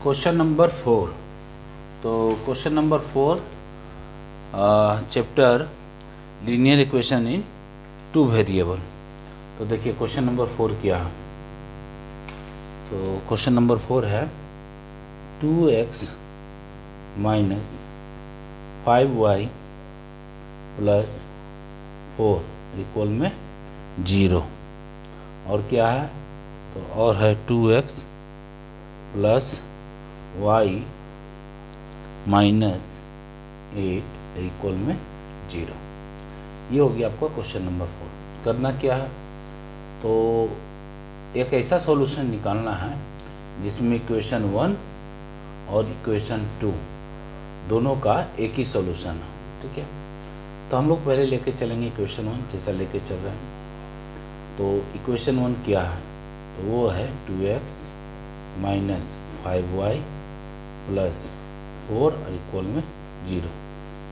Question number 4। तो question number 4 chapter linear equation in two variable. तो देखिए question number 4 क्या है। तो क्वेश्चन नंबर 4 है 2x minus 5y plus 4 equal में 0। और क्या है, तो और है 2x plus y minus 8 equal में 0। ये हो गया आपका क्वेश्चन नंबर 4। करना क्या है, तो एक ऐसा सॉल्यूशन निकालना है जिसमें इक्वेशन 1 और इक्वेशन 2 दोनों का एक ही सॉल्यूशन है। ठीक है, तो हम लोग पहले लेके चलेंगे इक्वेशन 1 जैसा लेके चल रहे हैं। तो इक्वेशन 1 क्या है, तो वो है 2x माइनस 5y प्लस 4 और इक्वल में 0।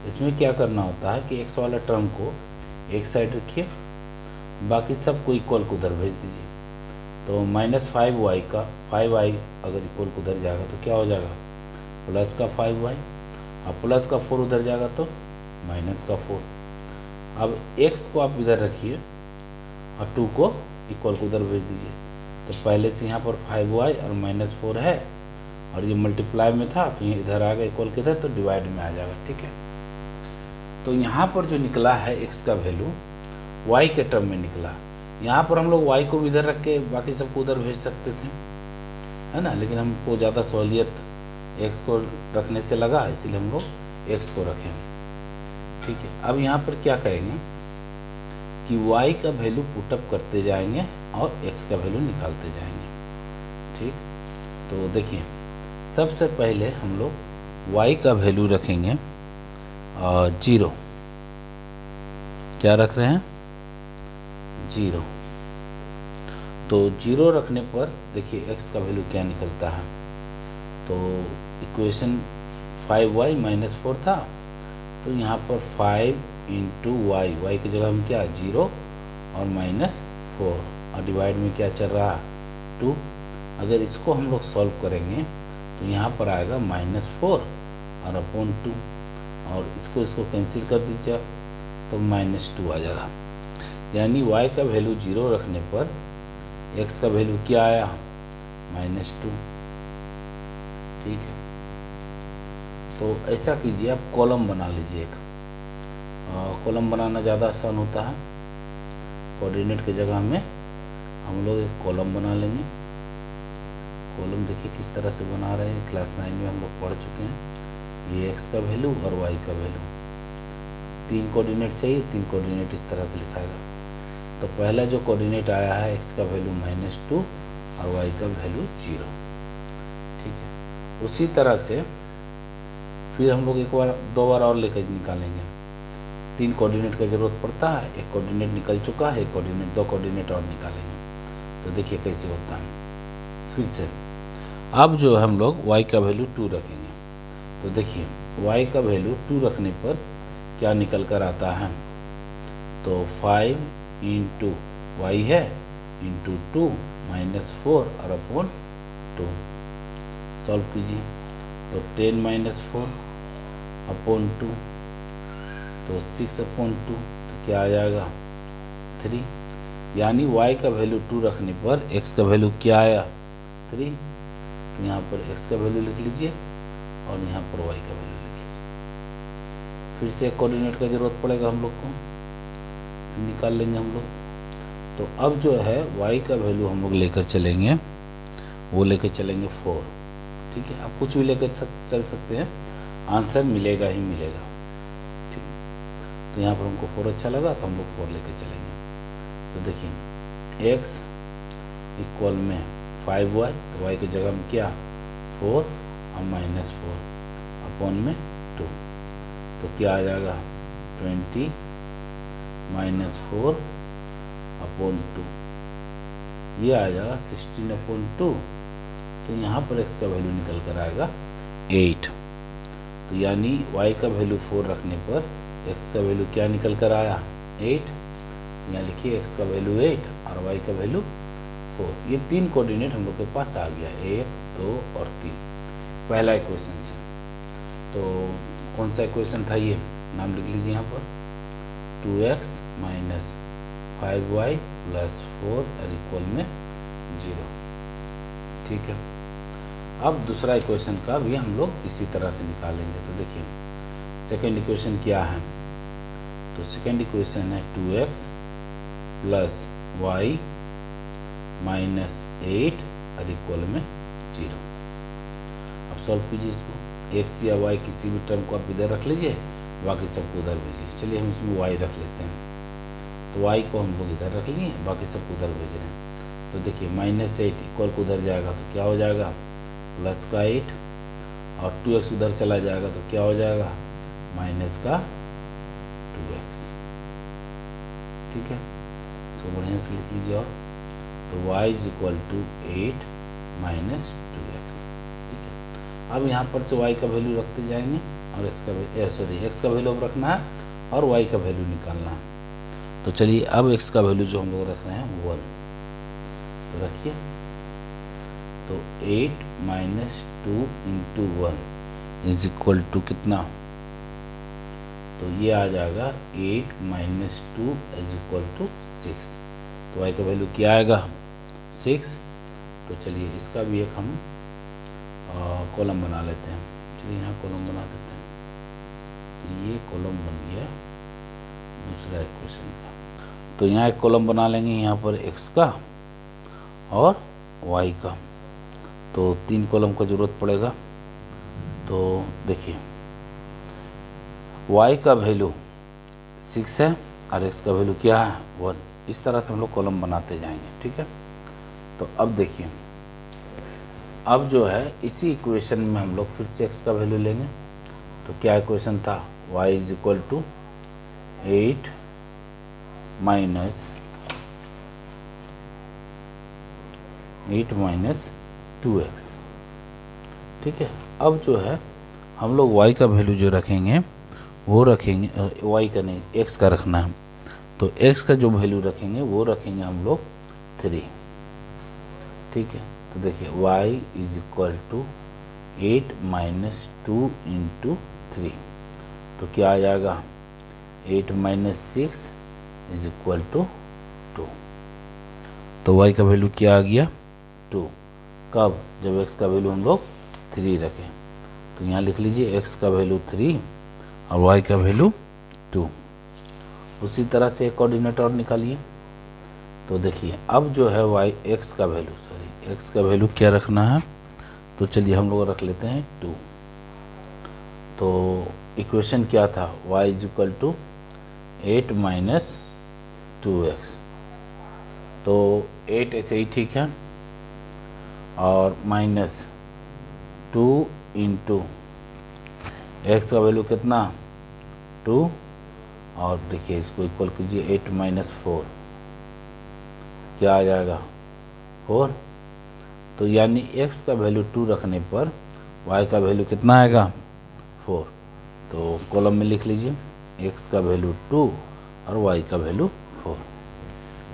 इसमें क्या करना होता है कि x वाला टर्म को एक साइड रखिए, बाकी सबको इक्वल को उधर भेज दीजिए। तो माइनस 5y का 5y अगर इक्वल को उधर जाएगा तो क्या हो जाएगा, प्लस का 5y, और प्लस का 4 उधर जाएगा तो माइनस का 4। अब x को आप इधर रखिए और 2 को इक्वल को उधर भेज दीजिए। तो पहले से यहाँ पर 5y और माइनस 4 है और ये मल्टीप्लाई में था, तो ये इधर आ गया इक्वल के इधर, तो डिवाइड में आ जाएगा। ठीक है, तो यहाँ पर जो निकला है x का वैल्यू y के टर्म में निकला। यहाँ पर हम लोग y को भी इधर रख के बाकी सबको उधर भेज सकते थे, है ना, लेकिन हमको ज़्यादा सहूलियत x को रखने से लगा, इसीलिए हम लोग x को रखें। ठीक है, अब यहाँ पर क्या करेंगे कि y का वैल्यू पुटअप करते जाएंगे और x का वैल्यू निकालते जाएंगे। ठीक, तो देखिए सबसे पहले हम लोग y का वैल्यू रखेंगे 0। क्या रख रहे हैं, 0। तो 0 रखने पर देखिए x का वैल्यू क्या निकलता है। तो इक्वेशन 5y माइनस 4 था, तो यहाँ पर 5 इंटू वाई, वाई की जगह में क्या 0 और माइनस 4, और डिवाइड में क्या चल रहा है 2। अगर इसको हम लोग सॉल्व करेंगे तो यहाँ पर आएगा माइनस 4 और अपॉन 2, और इसको कैंसिल कर दीजिए तो माइनस 2 आ जाएगा। यानी y का वैल्यू 0 रखने पर x का वैल्यू क्या आया, माइनस 2। ठीक है, तो ऐसा कीजिए, आप कॉलम बना लीजिए। एक कॉलम बनाना ज़्यादा आसान होता है। कोऑर्डिनेट की जगह में हम लोग एक कॉलम बना लेंगे। कॉलम देखिए किस तरह से बना रहे हैं, क्लास 9 में हम लोग पढ़ चुके हैं। ये x का वैल्यू और y का वैल्यू, 3 कोऑर्डिनेट चाहिए, 3 कोऑर्डिनेट इस तरह से लिखाएगा। तो पहला जो कोऑर्डिनेट आया है x का वैल्यू माइनस 2 और y का वैल्यू 0। ठीक है, उसी तरह से फिर हम लोग एक बार 2 बार और लेकर निकालेंगे। 3 कोऑर्डिनेट की जरूरत पड़ता है, एक कोऑर्डिनेट निकल चुका है, एक कोऑर्डिनेट 2 कोऑर्डिनेट और निकालेंगे। तो देखिए कैसे होता है। फिर से अब जो हम लोग y का वैल्यू 2 रखेंगे। तो देखिए y का वैल्यू 2 रखने पर क्या निकल कर आता है, तो 5 इंटू वाई है इंटू 2 माइनस 4 और अपॉन 2। सॉल्व कीजिए तो 10 माइनस 4 अपॉन 2, तो 6 अपॉन 2, तो क्या आ जाएगा 3। यानी y का वैल्यू 2 रखने पर x का वैल्यू क्या आया 3। तो यहाँ पर x का वैल्यू लिख लीजिए और यहाँ पर y का वैल्यू लिख लीजिए। फिर से एक कोऑर्डिनेट की जरूरत पड़ेगा हम लोग को, निकाल लेंगे हम लोग। तो अब जो है y का वैल्यू हम लोग लेकर चलेंगे, वो लेकर चलेंगे 4। ठीक है, आप कुछ भी लेकर चल सकते हैं, आंसर मिलेगा ही मिलेगा। ठीक है, तो यहाँ पर हमको 4 अच्छा लगा तो हम लोग 4 लेकर चलेंगे। तो देखिए x इक्वल में 5y, तो y की जगह में क्या 4 और माइनस 4 अपॉन में 2, तो क्या आ जाएगा 20 माइनस 4 अपॉन 2, ये आ जाएगा 16 अपॉन 2। तो यहाँ पर x का वैल्यू निकल कर आएगा 8। तो यानी y का वैल्यू 4 रखने पर x का वैल्यू क्या निकल कर आया 8। यहाँ लिखिए x का वैल्यू 8 और y का वैल्यू 4। ये 3 कोऑर्डिनेट हम लोग के पास आ गया, 1 2 और 3। पहला इक्वेशन से। तो कौन सा इक्वेशन था ये, नाम लिख लीजिए यहाँ पर, 2x minus 5y plus 4 equal में 0। ठीक है, अब दूसरा इक्वेशन का भी हम लोग इसी तरह से निकालेंगे। तो देखिए सेकेंड इक्वेशन क्या है, तो सेकेंड इक्वेशन है 2x plus y minus 8 equal में 0। अब सॉल्व कीजिए इसको, x या y किसी भी टर्म को आप इधर रख लीजिए, बाकी सबको उधर भेजिए। चलिए हम इसमें y रख लेते हैं, तो y को हम लोग इधर रख लिए, बाकी सबको उधर भेज रहे हैं। तो देखिए माइनस 8 इक्वल को उधर जाएगा तो क्या हो जाएगा, प्लस का 8, और 2x उधर चला जाएगा तो क्या हो जाएगा, माइनस का 2x। ठीक है, इसको बढ़िया से लिख लीजिए। और तो y is equal to 8 minus 2x। ठीक है, अब यहाँ पर से y का वैल्यू रखते जाएंगे और x का वैल्यू अब रखना है और y का वैल्यू निकालना है। तो चलिए अब x का वैल्यू जो हम लोग रख रहे हैं 1, तो रखिए। तो 8 minus 2 into 1 is equal to कितना, तो ये आ जाएगा 8 माइनस 2 इज इक्वल टू 6। तो y का वैल्यू क्या आएगा, 6। तो चलिए इसका भी एक हम कॉलम बना लेते हैं। चलिए यहाँ कॉलम बना देते हैं। तो ये कॉलम बन गया दूसरा इक्वेशन का। तो यहाँ एक कॉलम बना लेंगे, यहाँ पर x का और y का। तो 3 कॉलम का जरूरत पड़ेगा। तो देखिए y का वैल्यू 6 है और x का वैल्यू क्या है, 1। इस तरह से हम लोग कॉलम बनाते जाएंगे। ठीक है, तो अब देखिए, अब जो है इसी इक्वेशन में हम लोग फिर से x का वैल्यू लेंगे। तो क्या इक्वेशन था, y is equal to 8 minus 2x। ठीक है, अब जो है हम लोग y का वैल्यू जो रखेंगे वो रखेंगे, y का नहीं x का रखना है। तो x का जो वैल्यू रखेंगे वो रखेंगे हम लोग 3। ठीक है, तो देखिए y is equal to 8 minus 2 into 3। तो क्या आ जाएगा, 8 माइनस 6 इज इक्वल टू 2। तो y का वैल्यू क्या आ गया, 2। कब, जब x का वैल्यू हम लोग 3 रखें। तो यहाँ लिख लीजिए x का वैल्यू 3 और y का वैल्यू 2। उसी तरह से एक कोऑर्डिनेट और निकालिए। तो देखिए अब जो है x का वैल्यू क्या रखना है, तो चलिए हम लोग रख लेते हैं 2। तो इक्वेशन क्या था, y is equal to 8 minus 2x। तो 8 ऐसे ही ठीक है, और माइनस 2 इंटू एक्स का वैल्यू कितना, 2, और देखिए इसको इक्वल कीजिए 8 माइनस 4, क्या आ जाएगा 4। तो यानी x का वैल्यू 2 रखने पर y का वैल्यू कितना आएगा, 4। तो कॉलम में लिख लीजिए x का वैल्यू 2 और y का वैल्यू 4।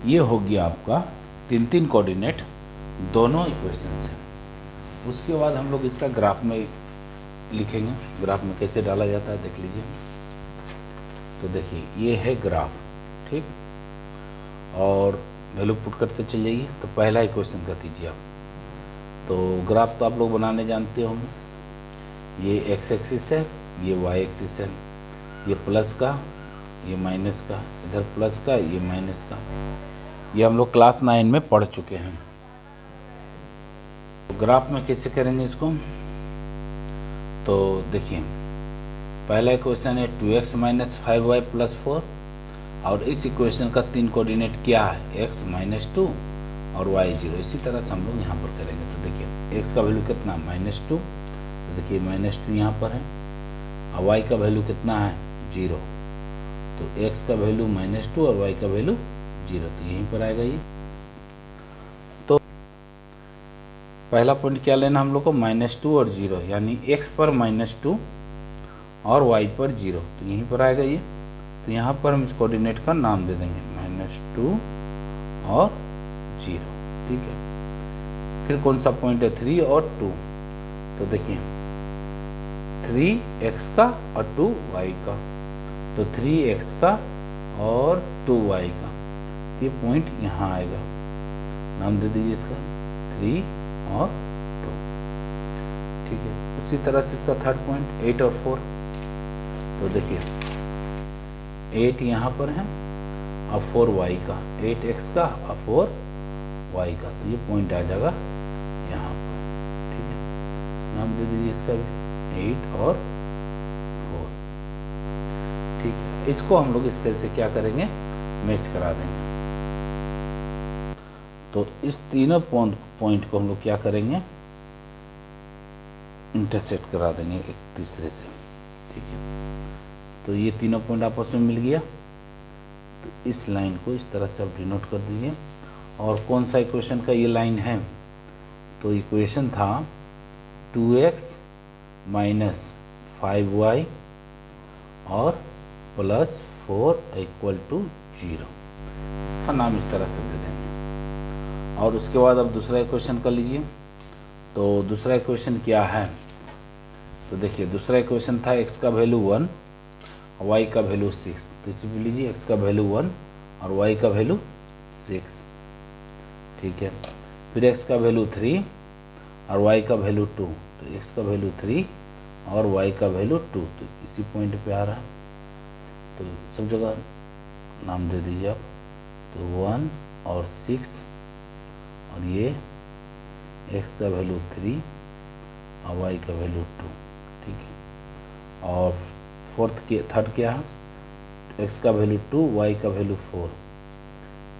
ये हो गया आपका 3 कोऑर्डिनेट दोनों इक्वेशन से। उसके बाद हम लोग इसका ग्राफ में लिखेंगे। ग्राफ में कैसे डाला जाता है देख लीजिए। तो देखिए ये है ग्राफ, ठीक, और वैल्यू पुट करते चले जाइए। तो पहला इक्वेशन का कीजिए आप। तो ग्राफ तो आप लोग बनाने जानते होंगे। ये एक्स एक्सिस है, ये वाई एक्सिस है, ये प्लस का, ये माइनस का, इधर प्लस का, ये माइनस का। ये हम लोग क्लास 9 में पढ़ चुके हैं। तो ग्राफ में कैसे करेंगे इसको, तो देखिए पहला इक्वेशन है 2x माइनस 5y प्लस 4, और इस इक्वेशन का 3 कोऑर्डिनेट क्या है, x माइनस 2 और y 0। इसी तरह से हम लोग यहाँ पर करेंगे। तो देखिए x का वैल्यू कितना, -2, तो देखिए -2 यहाँ पर है, और y का वैल्यू कितना है, 0। तो x का वैल्यू -2 और y का वैल्यू 0, तो यहीं पर आएगा ये। तो पहला पॉइंट क्या लेना हम लोग को, -2 और 0, यानी x पर -2 और y पर 0, तो यहीं पर आएगा ये। तो यहाँ पर हम इस कोऑर्डिनेट का नाम दे देंगे -2 और 0, ठीक है। फिर कौन सा पॉइंट है, 3 और 2। तो देखिए 3x का और 2y का, तो 3x का और 2y का, तो ये पॉइंट यहाँ आएगा, नाम दे दीजिए इसका 3 और 2। ठीक है, उसी तरह से इसका थर्ड पॉइंट 8 और 4, तो देखिए 8 यहाँ पर है और 4y का, 8x का और 4y का, तो ये पॉइंट आ जाएगा यहाँ पर। ठीक है, नाम दे दीजिए इसका भी 8 और 4। ठीक है, इसको हम लोग स्केल से क्या करेंगे, मैच करा देंगे। तो इस तीनों पॉइंट को हम लोग क्या करेंगे, इंटरसेक्ट करा देंगे एक तीसरे से। ठीक है, तो ये तीनों पॉइंट आपस में मिल गया, तो इस लाइन को इस तरह से आप डिनोट कर दीजिए। और कौन सा इक्वेशन का ये लाइन है, तो इक्वेशन था 2x माइनस 5y और प्लस 4 इक्वल टू 0, इसका नाम इस तरह से दे देंगे। और उसके बाद अब दूसरा इक्वेशन कर लीजिए। तो दूसरा इक्वेशन क्या है, तो देखिए दूसरा इक्वेशन था x का वैल्यू 1 और y का वैल्यू 6, तो इसे भी लीजिए x का वैल्यू 1 और y का वैल्यू 6। ठीक है, फिर x का वैल्यू 3 और y का वैल्यू 2, तो x का वैल्यू 3 और y का वैल्यू 2, तो इसी पॉइंट पे आ रहा है, तो सब जगह नाम दे दीजिए आप, तो 1 और 6 और ये x का वैल्यू 3 और y का वैल्यू 2। ठीक है, और थर्ड क्या है, x का वैल्यू 2 y का वैल्यू 4,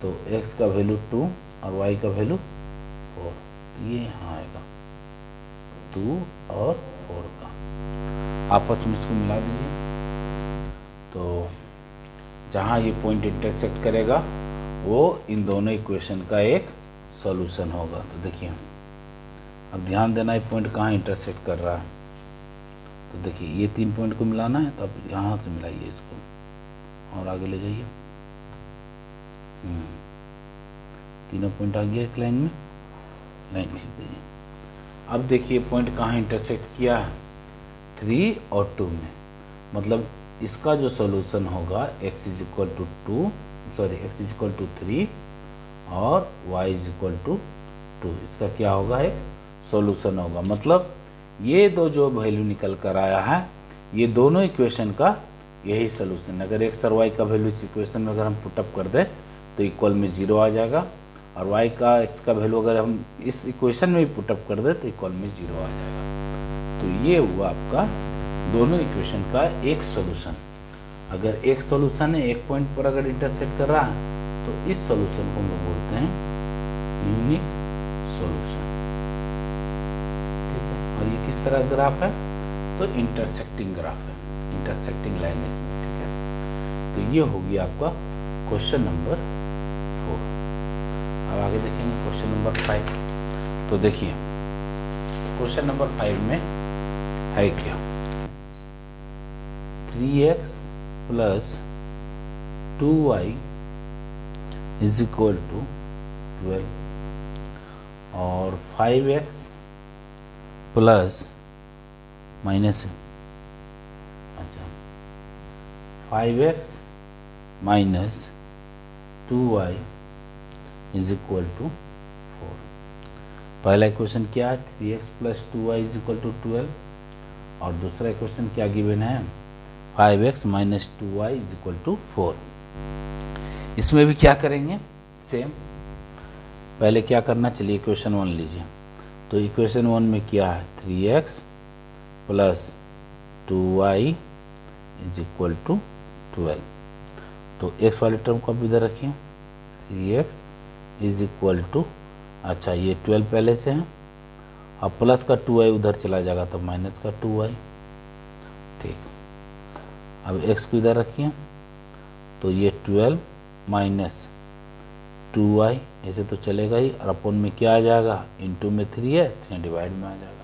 तो x का वैल्यू 2 और y का वैल्यू 4, तो ये यहाँ आएगा 2 और 4 का, आपस में इसको मिला दीजिए। तो जहाँ ये पॉइंट इंटरसेक्ट करेगा वो इन दोनों इक्वेशन का एक सॉल्यूशन होगा। तो देखिए अब ध्यान देना, ये पॉइंट कहाँ इंटरसेक्ट कर रहा है, तो देखिए ये 3 पॉइंट को मिलाना है, तो अब यहाँ से मिलाइए इसको और आगे ले जाइए। तीनों पॉइंट आ गया एक लाइन में, लाइन खींच दीजिए। अब देखिए पॉइंट कहाँ इंटरसेक्ट किया है, 3 और 2 में, मतलब इसका जो सॉल्यूशन होगा x is equal to 2, sorry x is equal to 3 और y इज इक्वल टू 2, इसका क्या होगा, एक सॉल्यूशन होगा। मतलब ये दो जो वैल्यू निकल कर आया है, ये दोनों इक्वेशन का यही सॉल्यूशन। अगर x और y का वैल्यू इस इक्वेशन में अगर हम पुटअप कर दें तो इक्वल में 0 आ जाएगा, और y का x का वैल्यू अगर हम इस इक्वेशन में भी पुटअप कर दें तो इक्वल में 0 आ जाएगा। तो ये हुआ आपका दोनों इक्वेशन का एक सॉल्यूशन। अगर एक सॉल्यूशन है, एक पॉइंट पर अगर इंटरसेक्ट कर रहा है, तो इस सॉल्यूशन को हम लोग बोलते हैं यूनिक सॉल्यूशन। ठीक है, और ये किस तरह ग्राफ है, तो इंटरसेक्टिंग ग्राफ है, इंटरसेक्टिंग लाइन है इसमें। ठीक है, तो ये होगी आपका क्वेश्चन नंबर 4। अब आगे देखेंगे क्वेश्चन नंबर 5। तो देखिए क्वेश्चन नंबर 5 में है क्या, 3x plus 2y is equal to 12 और 5x प्लस माइनस, अच्छा 5x minus 2y is equal to 4। पहला इक्वेशन क्या है, 3x plus 2y is equal to 12, और दूसरा इक्वेशन क्या गिवन है, 5x minus 2y is equal to 4। इसमें भी क्या करेंगे, सेम। पहले क्या करना, चलिए इक्वेशन 1 लीजिए। तो इक्वेशन 1 में क्या है, 3x plus 2y is equal to 12। तो x वाले टर्म को आप इधर रखिए, 3x इज इक्वल टू, अच्छा ये 12 पहले से है, अब प्लस का 2y उधर चला जाएगा तो माइनस का 2y। ठीक, अब x को इधर रखिए, तो ये 12 माइनस 2y ऐसे तो चलेगा ही, और अपन में क्या आ जाएगा, इनटू में 3 है, 3 डिवाइड में आ जाएगा।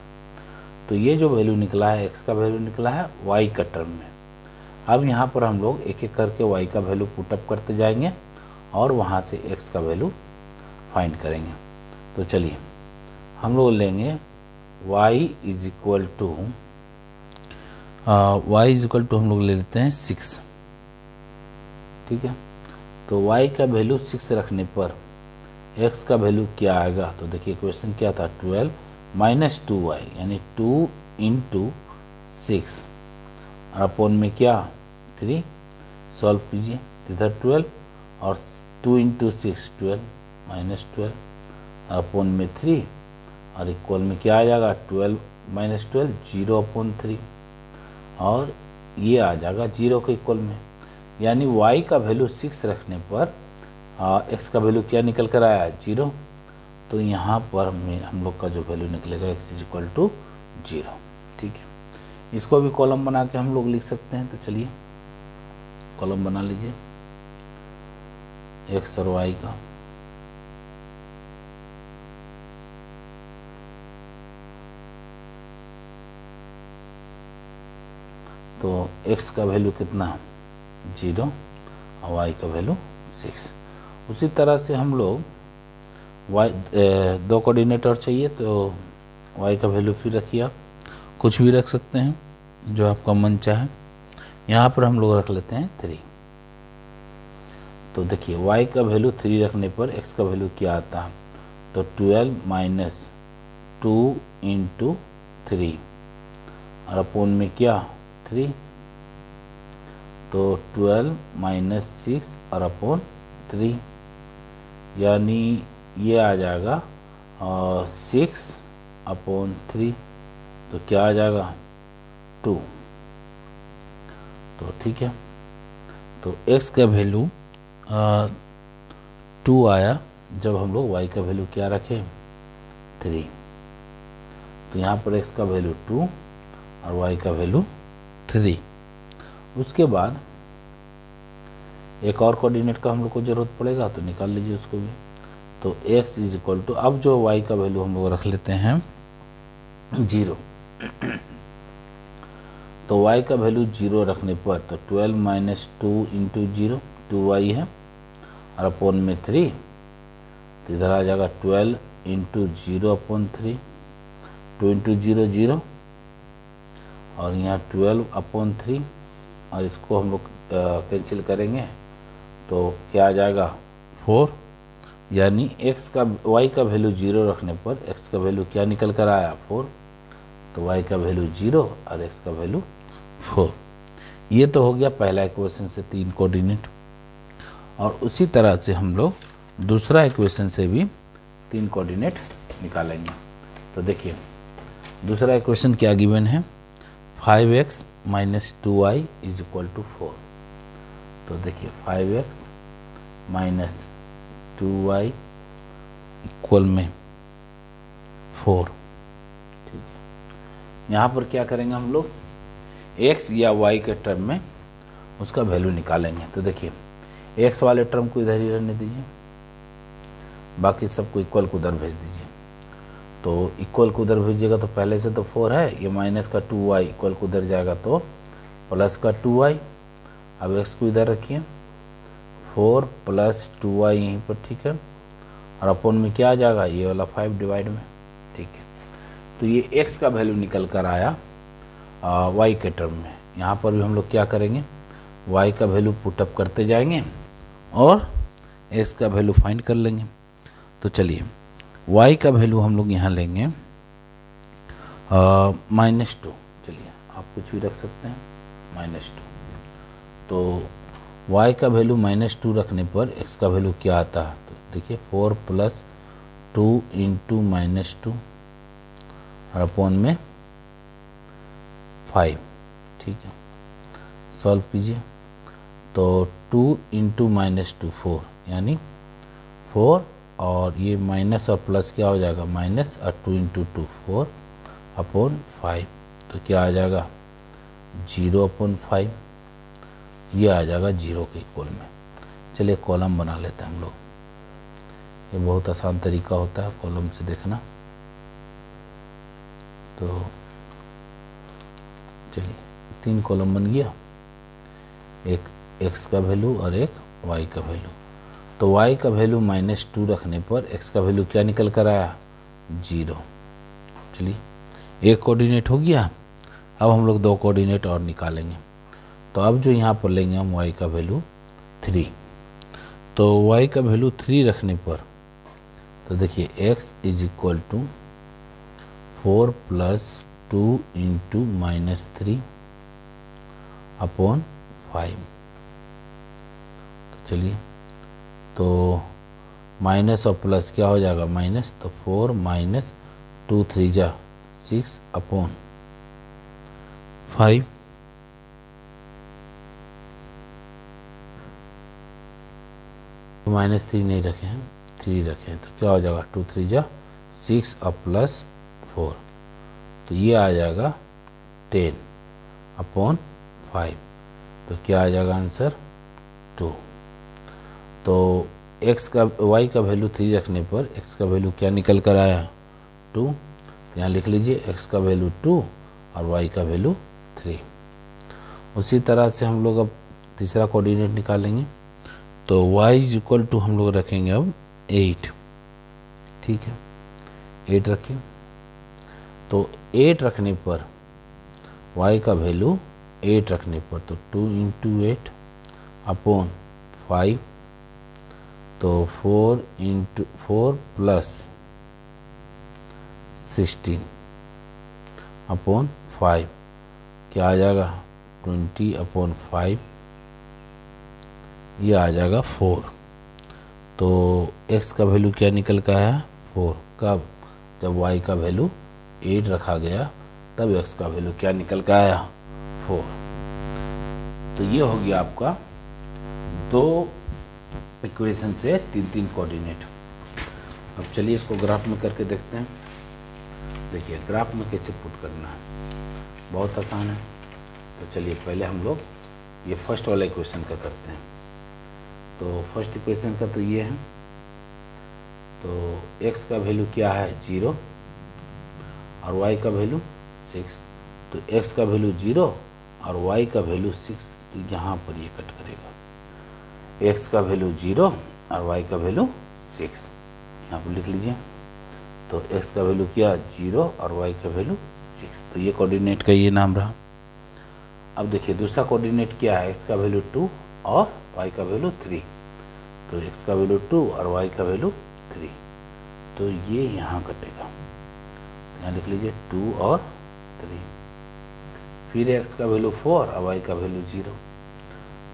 तो ये जो वैल्यू निकला है, x का वैल्यू निकला है y का टर्म में। अब यहाँ पर हम लोग एक एक करके y का वैल्यू पुटअप करते जाएंगे और वहाँ से x का वैल्यू फाइंड करेंगे। तो चलिए हम लोग लेंगे y is equal to Y is equal to हम लोग ले लेते हैं 6, ठीक है। तो y का वैल्यू 6 रखने पर x का वैल्यू क्या आएगा, तो देखिए क्वेश्चन क्या था, 12 माइनस 2y यानी 2 इंटू 6 और अपॉन में क्या 3, सॉल्व कीजिए, इधर 12 और 2 इंटू 6 12 माइनस 12 अपॉन में 3 और इक्वल में क्या आ जाएगा 12 माइनस 12 0 अपॉन 3 और ये आ जाएगा 0 के इक्वल में, यानी y का वैल्यू 6 रखने पर x का वैल्यू क्या निकल कर आया 0। तो यहाँ पर हम लोग का जो वैल्यू निकलेगा x इज इक्वल टू 0, ठीक है। इसको भी कॉलम बना के हम लोग लिख सकते हैं, तो चलिए कॉलम बना लीजिए x और y का। तो x का वैल्यू कितना 0 और y का वैल्यू 6। उसी तरह से हम लोग y 2 कोऑर्डिनेट और चाहिए, तो y का वैल्यू फिर रखिए, आप कुछ भी रख सकते हैं जो आपका मन चाहे। यहाँ पर हम लोग रख लेते हैं 3। तो देखिए y का वैल्यू 3 रखने पर x का वैल्यू क्या आता है, तो 12 माइनस 2 इंटू 3 और अपॉन में क्या 3, तो 12 माइनस 6 और अपॉन 3 यानी ये आ जाएगा 6 अपॉन 3, तो क्या आ जाएगा 2। तो ठीक है, तो x का वैल्यू 2 आया जब हम लोग y का वैल्यू क्या रखें 3। तो यहाँ पर x का वैल्यू 2 और y का वैल्यू 3। उसके बाद एक और कोऑर्डिनेट का हम लोग को जरूरत पड़ेगा, तो निकाल लीजिए उसको भी। तो x इज इक्वल टू, अब जो y का वैल्यू हम लोग रख लेते हैं 0। तो y का वैल्यू 0 रखने पर तो 12 माइनस 2 इंटू 0 2y है और अपॉन में 3, तो इधर आ जाएगा 12 इंटू 0 अपॉन 3, 2 इंटू 0 0 और यहाँ 12 अपॉन 3 और इसको हम लोग कैंसिल करेंगे तो क्या आ जाएगा 4, यानी x का y का वैल्यू 0 रखने पर x का वैल्यू क्या निकल कर आया 4। तो y का वैल्यू 0 और x का वैल्यू 4। ये तो हो गया पहला इक्वेशन से 3 कोऑर्डिनेट। और उसी तरह से हम लोग दूसरा इक्वेशन से भी 3 कोऑर्डिनेट निकालेंगे। तो देखिए दूसरा इक्वेशन क्या गिवन है, 5x minus 2y is equal to 4। तो देखिए 5x माइनस 2y इक्वल में 4, ठीक है। यहाँ पर क्या करेंगे हम लोग x या y के टर्म में उसका वैल्यू निकालेंगे। तो देखिए x वाले टर्म को इधर ही रहने दीजिए, बाकी सबको इक्वल को उधर भेज दीजिए। तो इक्वल को उधर भेजिएगा तो पहले से तो 4 है, ये माइनस का 2y इक्वल को उधर जाएगा तो प्लस का 2y। अब x को इधर रखिए, 4 प्लस 2y यहीं पर, ठीक है। और अपॉन में क्या आ जाएगा ये वाला 5 डिवाइड में, ठीक है। तो ये x का वैल्यू निकल कर आया y के टर्म में। यहाँ पर भी हम लोग क्या करेंगे, y का वैल्यू पुटअप करते जाएंगे और x का वैल्यू फाइंड कर लेंगे। तो चलिए y का वैल्यू हम लोग यहाँ लेंगे -2, चलिए आप कुछ भी रख सकते हैं -2। तो y का वैल्यू -2 रखने पर x का वैल्यू क्या आता है, तो देखिए 4 प्लस 2 इंटू -2 और अपॉन में 5, ठीक है। सॉल्व कीजिए तो 2 इंटू -2 4, यानी 4 और ये माइनस और प्लस क्या हो जाएगा माइनस, और 2 इंटू 2 4 अपॉन 5, तो क्या आ जाएगा 0 अपॉन 5, ये आ जाएगा 0 के इक्वल में। चलिए कॉलम बना लेते हैं हम लोग, ये बहुत आसान तरीका होता है कॉलम से देखना। तो चलिए 3 कॉलम बन गया, एक x का वैल्यू और एक y का वैल्यू। तो y का वैल्यू -2 रखने पर x का वैल्यू क्या निकल कर आया 0। चलिए एक कोऑर्डिनेट हो गया। अब हम लोग 2 कोऑर्डिनेट और निकालेंगे। तो अब जो यहाँ पर लेंगे हम y का वैल्यू 3, तो y का वैल्यू 3 रखने पर तो देखिए x is equal to 4 + 2 × -3 upon 5। तो चलिए, तो माइनस और प्लस क्या हो जाएगा, माइनस, तो 4 - 2 3 जा 6 अपॉन 5। -3 नहीं रखे हैं, 3 रखे हैं, तो क्या हो जाएगा 2 3 जा 6 और प्लस 4, तो ये आ जाएगा 10 अपॉन 5। तो क्या आ जाएगा आंसर 2। तो x का y का वैल्यू 3 रखने पर x का वैल्यू क्या निकल कर आया 2। तो यहाँ लिख लीजिए x का वैल्यू 2 और y का वैल्यू 3। उसी तरह से हम लोग अब तीसरा कोऑर्डिनेट निकालेंगे। तो y इज इक्वल टू हम लोग रखेंगे अब 8, ठीक है, 8 रखें। तो 8 रखने पर y का वैल्यू 8 रखने पर तो 2 × 8 अपॉन 5, तो 4 × 4 + 16 अपॉन 5, क्या आ जाएगा 20 अपॉन 5, ये आ जाएगा 4। तो x का वैल्यू क्या निकल कर आया 4। कब, जब y का वैल्यू 8 रखा गया तब x का वैल्यू क्या निकल कर आया 4। तो ये हो गया आपका 2 इक्वेशन से 3 कोऑर्डिनेट। अब चलिए इसको ग्राफ में करके देखते हैं। देखिए ग्राफ में कैसे पुट करना है, बहुत आसान है। तो चलिए पहले हम लोग ये फर्स्ट वाला इक्वेशन का करते हैं। तो फर्स्ट इक्वेशन का तो ये है, तो x का वैल्यू क्या है 0 और y का वैल्यू 6। तो x का वैल्यू 0 और y का वैल्यू 6, तो यहाँ पर ये कट करेगा। x का वैल्यू 0 और y का वैल्यू 6, यहाँ पर लिख लीजिए। तो x का वैल्यू क्या 0 और y का वैल्यू 6, तो ये कोऑर्डिनेट का ये नाम रहा। अब देखिए दूसरा कोऑर्डिनेट क्या है, x का वैल्यू 2 और y का वैल्यू 3। तो x का वैल्यू 2 और y का वैल्यू 3, तो ये यहाँ कटेगा। यहाँ लिख लीजिए 2 और 3। फिर x का वैल्यू 4 और y का वैल्यू 0।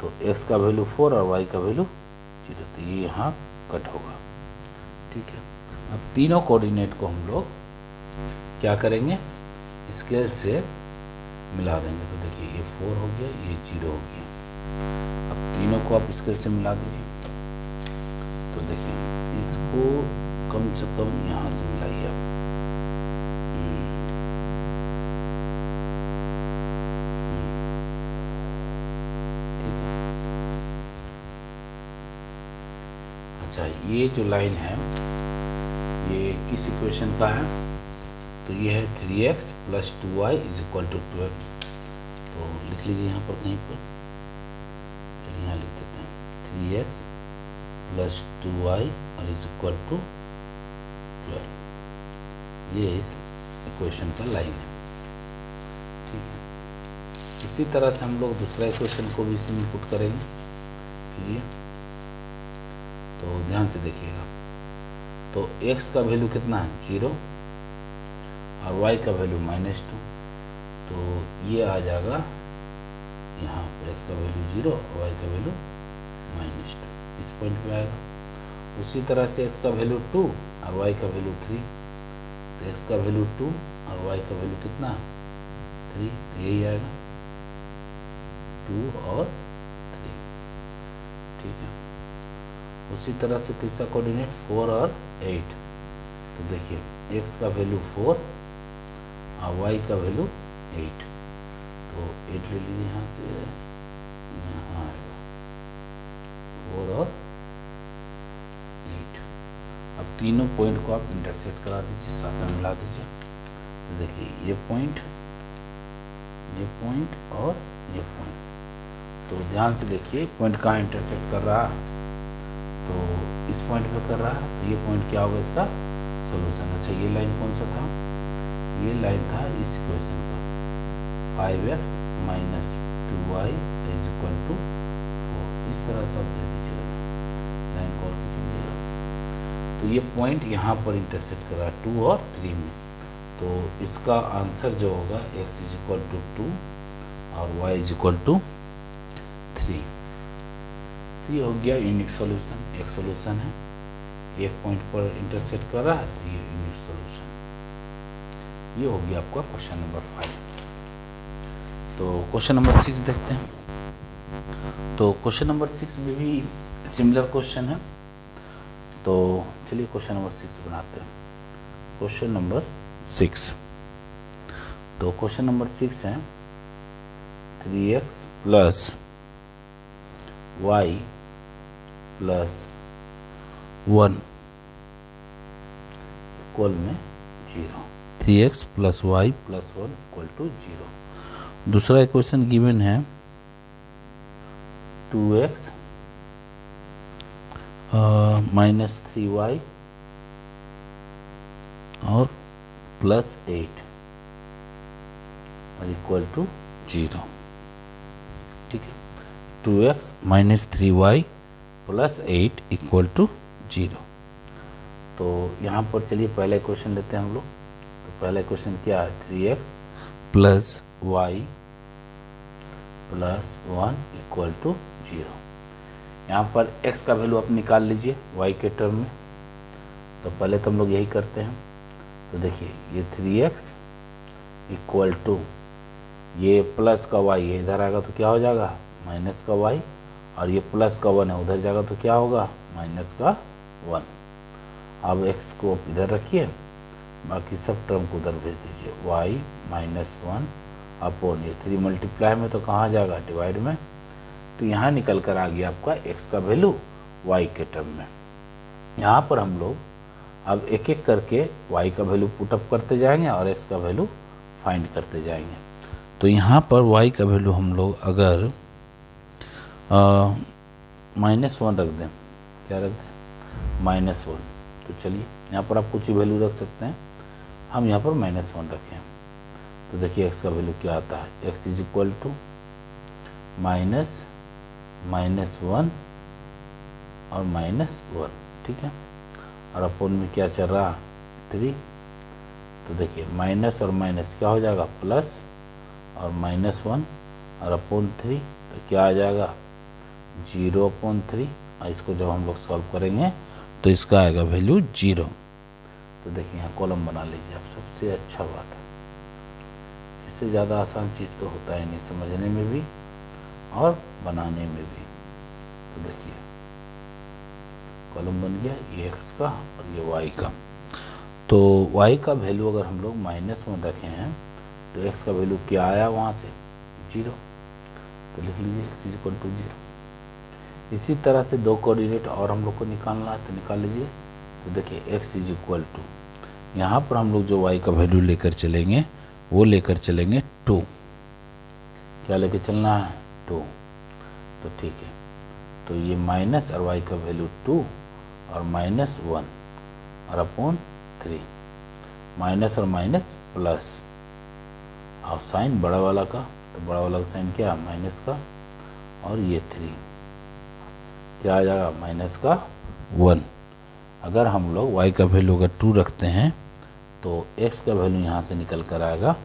तो x का वैल्यू 4 और y का वैल्यू 0, तो ये यहाँ कट होगा, ठीक है। अब तीनों कोऑर्डिनेट को हम लोग क्या करेंगे, स्केल से मिला देंगे। तो देखिए ये 4 हो गया, ये 0 हो गया। अब तीनों को आप स्केल से मिला दीजिए। तो देखिए इसको कम से कम यहाँ से मिलाइए आप। ठीक है, अच्छा ये जो लाइन है ये किस इक्वेशन का है, तो ये है 3x + 2y = 12। तो लिख लीजिए यहाँ पर कहीं पर, चलिए यहाँ लिख देते हैं 3x + 2y = 12। ये इस इक्वेशन का लाइन है, ठीक है। इसी तरह से हम लोग दूसरा इक्वेशन को भी इसी में पुट करेंगे। कीजिए, तो ध्यान से देखिएगा। तो x का वैल्यू कितना है 0 और y का वैल्यू -2, तो ये आ जाएगा यहाँ पर x का वैल्यू 0 और y का वैल्यू -2, इस पॉइंट पे आएगा। उसी तरह से x का वैल्यू 2 और y का वैल्यू 3, तो x का वैल्यू 2 और y का वैल्यू कितना 3, तो यही आएगा 2 और 3, ठीक है। उसी तरह से तीसरा कोऑर्डिनेट 4 और 8। तो देखिए x का वैल्यू 4 और y का वैल्यू 8, तो 8 ले लीजिए यहाँ से, यहाँ आएगा 4 और 8। अब तीनों पॉइंट को आप इंटरसेक्ट करा दीजिए, साथ में मिला दीजिए। तो देखिए ये पॉइंट और ये पॉइंट, तो ध्यान से देखिए पॉइंट कहाँ इंटरसेक्ट कर रहा है, तो इस पॉइंट पे कर रहा है। तो ये पॉइंट क्या होगा इसका सोल्यूशन। अच्छा ये लाइन कौन सा था, ये लाइन था इस इक्वेशन का, 5x minus 2y is equal to 4। इस तरह से आप दे दीजिएगा, लाइन को और कुछ नहीं दे रहा। तो ये पॉइंट यहाँ पर इंटरसेक्ट कर रहा है 2 और 3 में। तो इसका आंसर जो होगा x इज इक्वल टू 2 और y इज इक्वल टू 3। तो ये हो गया यूनिक सॉल्यूशन। एक सॉल्यूशन है, एक पॉइंट पर इंटरसेक्ट कर रहा है, तो ये यूनिक सॉल्यूशन। ये हो गया आपका क्वेश्चन नंबर 5। तो क्वेश्चन नंबर 6 देखते हैं। तो क्वेश्चन नंबर 6 में भी सिमिलर क्वेश्चन है। तो चलिए क्वेश्चन नंबर 6 बनाते हैं। क्वेश्चन नंबर 6, तो क्वेश्चन नंबर 6 है 3x plus y plus 1 equal में 0। 3x plus y plus 1 equal to 0। दूसरा इक्वेशन गिवन है 2x माइनस 3y और प्लस 8 और इक्वल टू 0। ठीक है, 2x minus 3y plus 8 equal to 0। तो यहाँ पर चलिए पहला क्वेश्चन लेते हैं हम लोग। तो पहला क्वेश्चन क्या है, 3x plus y plus 1 equal to 0। यहाँ पर x का वैल्यू आप निकाल लीजिए y के टर्म में। तो पहले तो हम लोग यही करते हैं। तो देखिए ये 3x इक्वल टू ये प्लस का y है, इधर आएगा तो क्या हो जाएगा माइनस का y, और ये प्लस का 1 है, उधर जाएगा तो क्या होगा माइनस का 1। अब x को इधर रखिए, बाकी सब टर्म को उधर भेज दीजिए। y माइनस 1 अपॉन ये 3 मल्टीप्लाई में तो कहाँ जाएगा डिवाइड में। तो यहाँ निकल कर आ गया आपका x का वैल्यू y के टर्म में। यहाँ पर हम लोग अब एक एक करके y का वैल्यू पुटअप करते जाएंगे और x का वैल्यू फाइंड करते जाएंगे। तो यहाँ पर y का वैल्यू हम लोग अगर -1 रख दें, क्या रख दें -1, तो चलिए यहाँ पर आप कुछ ही वैल्यू रख सकते हैं। हम यहाँ पर -1 रखें तो देखिए x का वैल्यू क्या आता है, x इज इक्वल टू -1 और -1। ठीक है, और अपोन में क्या चल रहा 3। तो देखिए माइनस और माइनस क्या हो जाएगा प्लस, और -1 और अपोन 3 तो क्या आ जाएगा 0/3। और इसको जब हम लोग सॉल्व करेंगे तो इसका आएगा वैल्यू 0। तो देखिए यहाँ कॉलम बना लीजिए आप, सबसे अच्छा बात है। इससे ज़्यादा आसान चीज़ तो होता है नहीं, समझने में भी और बनाने में भी। तो देखिए कॉलम बन गया, ये x का और ये y का। तो y का वैल्यू अगर हम लोग -1 रखे हैं तो x का वैल्यू क्या आया वहाँ से 0। तो लिख लीजिए x इज इक्वल टू 0। इसी तरह से दो कोऑर्डिनेट और हम लोग को निकालना है, तो निकाल लीजिए। तो देखिए x इज इक्वल टू, यहाँ पर हम लोग जो y का वैल्यू लेकर चलेंगे वो लेकर चलेंगे 2। क्या लेकर चलना है 2। तो ठीक है, तो ये माइनस और y का वैल्यू 2 और -1 और अपॉन 3, माइनस और माइनस प्लस, और साइन बड़ा वाला का, तो बड़ा वाला का साइन क्या माइनस का, और ये 3 क्या आ जाएगा माइनस का 1। अगर हम लोग y का वैल्यू अगर 2 रखते हैं तो x का वैल्यू यहाँ से निकल कर आएगा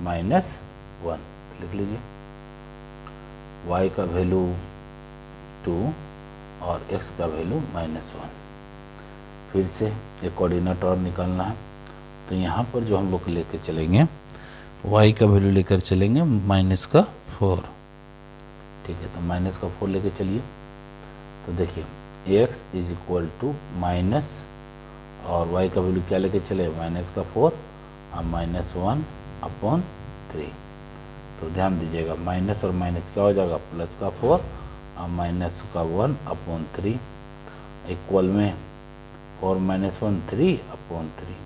-1। लिख लीजिए y का वैल्यू 2 और x का वैल्यू -1। फिर से एक कोऑर्डिनेट और निकालना है। तो यहाँ पर जो हम लोग लेकर चलेंगे y का वैल्यू लेकर चलेंगे -4। ठीक है, तो -4 लेकर चलिए। तो देखिए x is equal to minus और y का वैल्यू क्या लेके चले -4 और -1/3। तो ध्यान दीजिएगा माइनस और माइनस क्या हो जाएगा प्लस का 4 और -1/3 इक्वल में 4 - 1 3/3।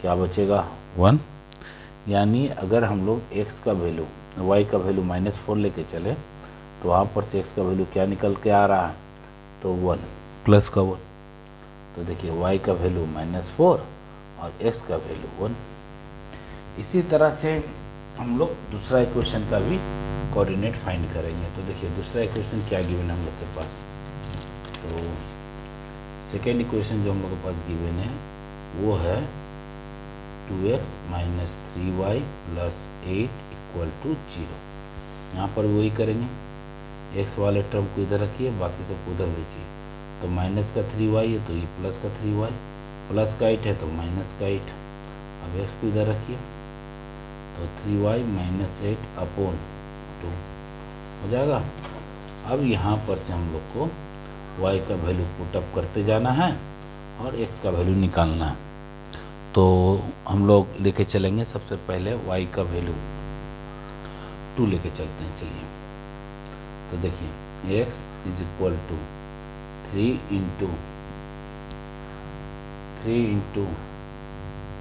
क्या बचेगा 1। यानी अगर हम लोग x का वैल्यू y का वैल्यू -4 लेके चले तो वहाँ पर से x का वैल्यू क्या निकल के आ रहा है तो 1 प्लस का 1। तो देखिए y का वैल्यू -4 और x का वैल्यू 1। इसी तरह से हम लोग दूसरा इक्वेशन का भी कोऑर्डिनेट फाइंड करेंगे। तो देखिए दूसरा इक्वेशन क्या गिवन है हम लोग के पास। तो सेकेंड इक्वेशन जो हम लोग के पास गिवन है वो है 2x minus 3y plus 8 equal to 0। यहाँ पर वही करेंगे, x वाले टर्म को इधर रखिए, बाकी सबको उधर भेजिए। तो माइनस का 3y है तो ये प्लस का 3y, प्लस का 8 है तो माइनस का 8। अब x को इधर रखिए तो 3y माइनस 8 अपॉन 2 हो जाएगा। अब यहाँ पर से हम लोग को y का वैल्यू पुटअप करते जाना है और x का वैल्यू निकालना है। तो हम लोग लेके चलेंगे सबसे पहले y का वैल्यू 2 लेके चलते हैं। चलिए तो देखिए x is equal to 3 into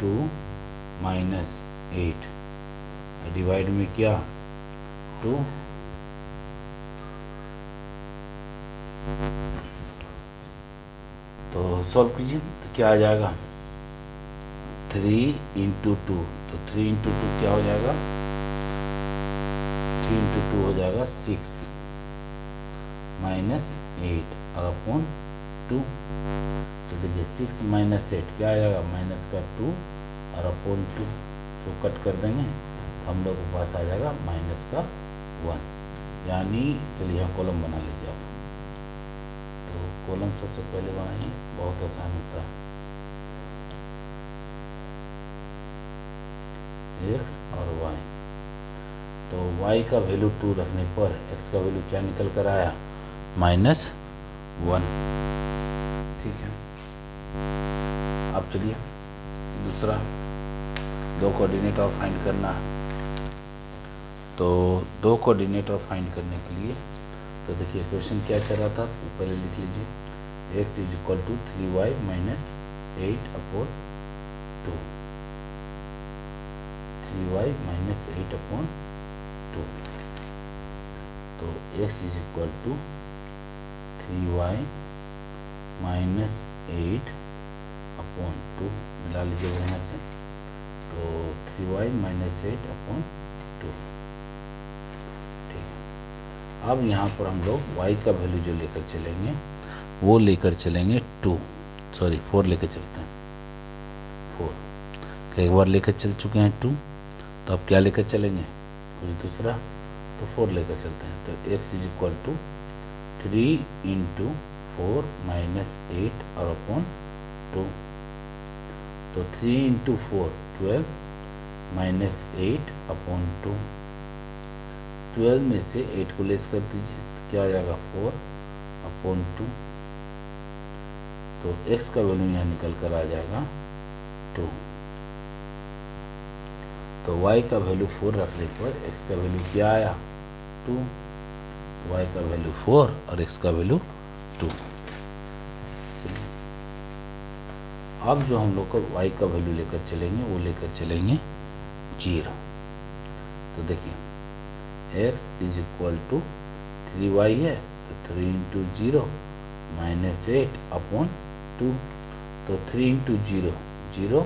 2 minus 8 divide में क्या 2, तो सॉल्व कीजिए तो क्या आ जाएगा 3 इंटू 2, तो 3 इंटू 2 क्या हो जाएगा 3 इंटू 2 हो जाएगा 6 माइनस 8 और अपॉन 2। तो देखिए 6 माइनस 8 क्या आ जाएगा माइनस का 2 और अपॉन 2, तो कट कर देंगे तो हम लोग के पास आ जाएगा माइनस का 1। यानी चलिए यहाँ कॉलम बना लीजिए आप। तो कॉलम सबसे पहले बनाइए, बहुत आसान होता है। x और y, तो y का वैल्यू 2 रखने पर x का वैल्यू क्या निकल कर आया -1। ठीक है। अब चलिए दूसरा 2 कोऑर्डिनेट और फाइंड करना है। तो 2 कोऑर्डिनेट और फाइंड करने के लिए तो देखिए क्वेश्चन क्या चल रहा था, तो पहले लिख लीजिए x is equal to 3y minus 8 upon 2, 3y minus 8 upon 2। तो x is equal to 3y minus 8 upon 2 मिला लीजिए यहाँ से, तो 3y माइनस 8 अपॉन 2। ठीक है। अब यहाँ पर हम लोग y का वैल्यू जो लेकर चलेंगे वो लेकर चलेंगे 4 लेकर चलते हैं 4। एक बार लेकर चल चुके हैं 2, तो अब क्या लेकर चलेंगे कुछ दूसरा, तो 4 लेकर चलते हैं। तो x is equal to 3 into 4 minus 8 और अपॉन 2। तो 3 इंटू 4 12 माइनस 8 अपॉन 2। 12 में से 8 को लेस कर दीजिए तो क्या आ जाएगा 4 अपॉन 2। तो x का वैल्यू यहाँ निकल कर आ जाएगा 2। तो y का वैल्यू 4 रखने पर x का वैल्यू क्या आया 2, y का वैल्यू 4 और x का वैल्यू 2। चलिए अब जो हम लोग को y का वैल्यू लेकर चलेंगे वो लेकर चलेंगे 0। तो देखिए x is equal to 3y है तो 3 इंटू 0 माइनस 8 अपॉन 2। तो 3 इंटू 0 0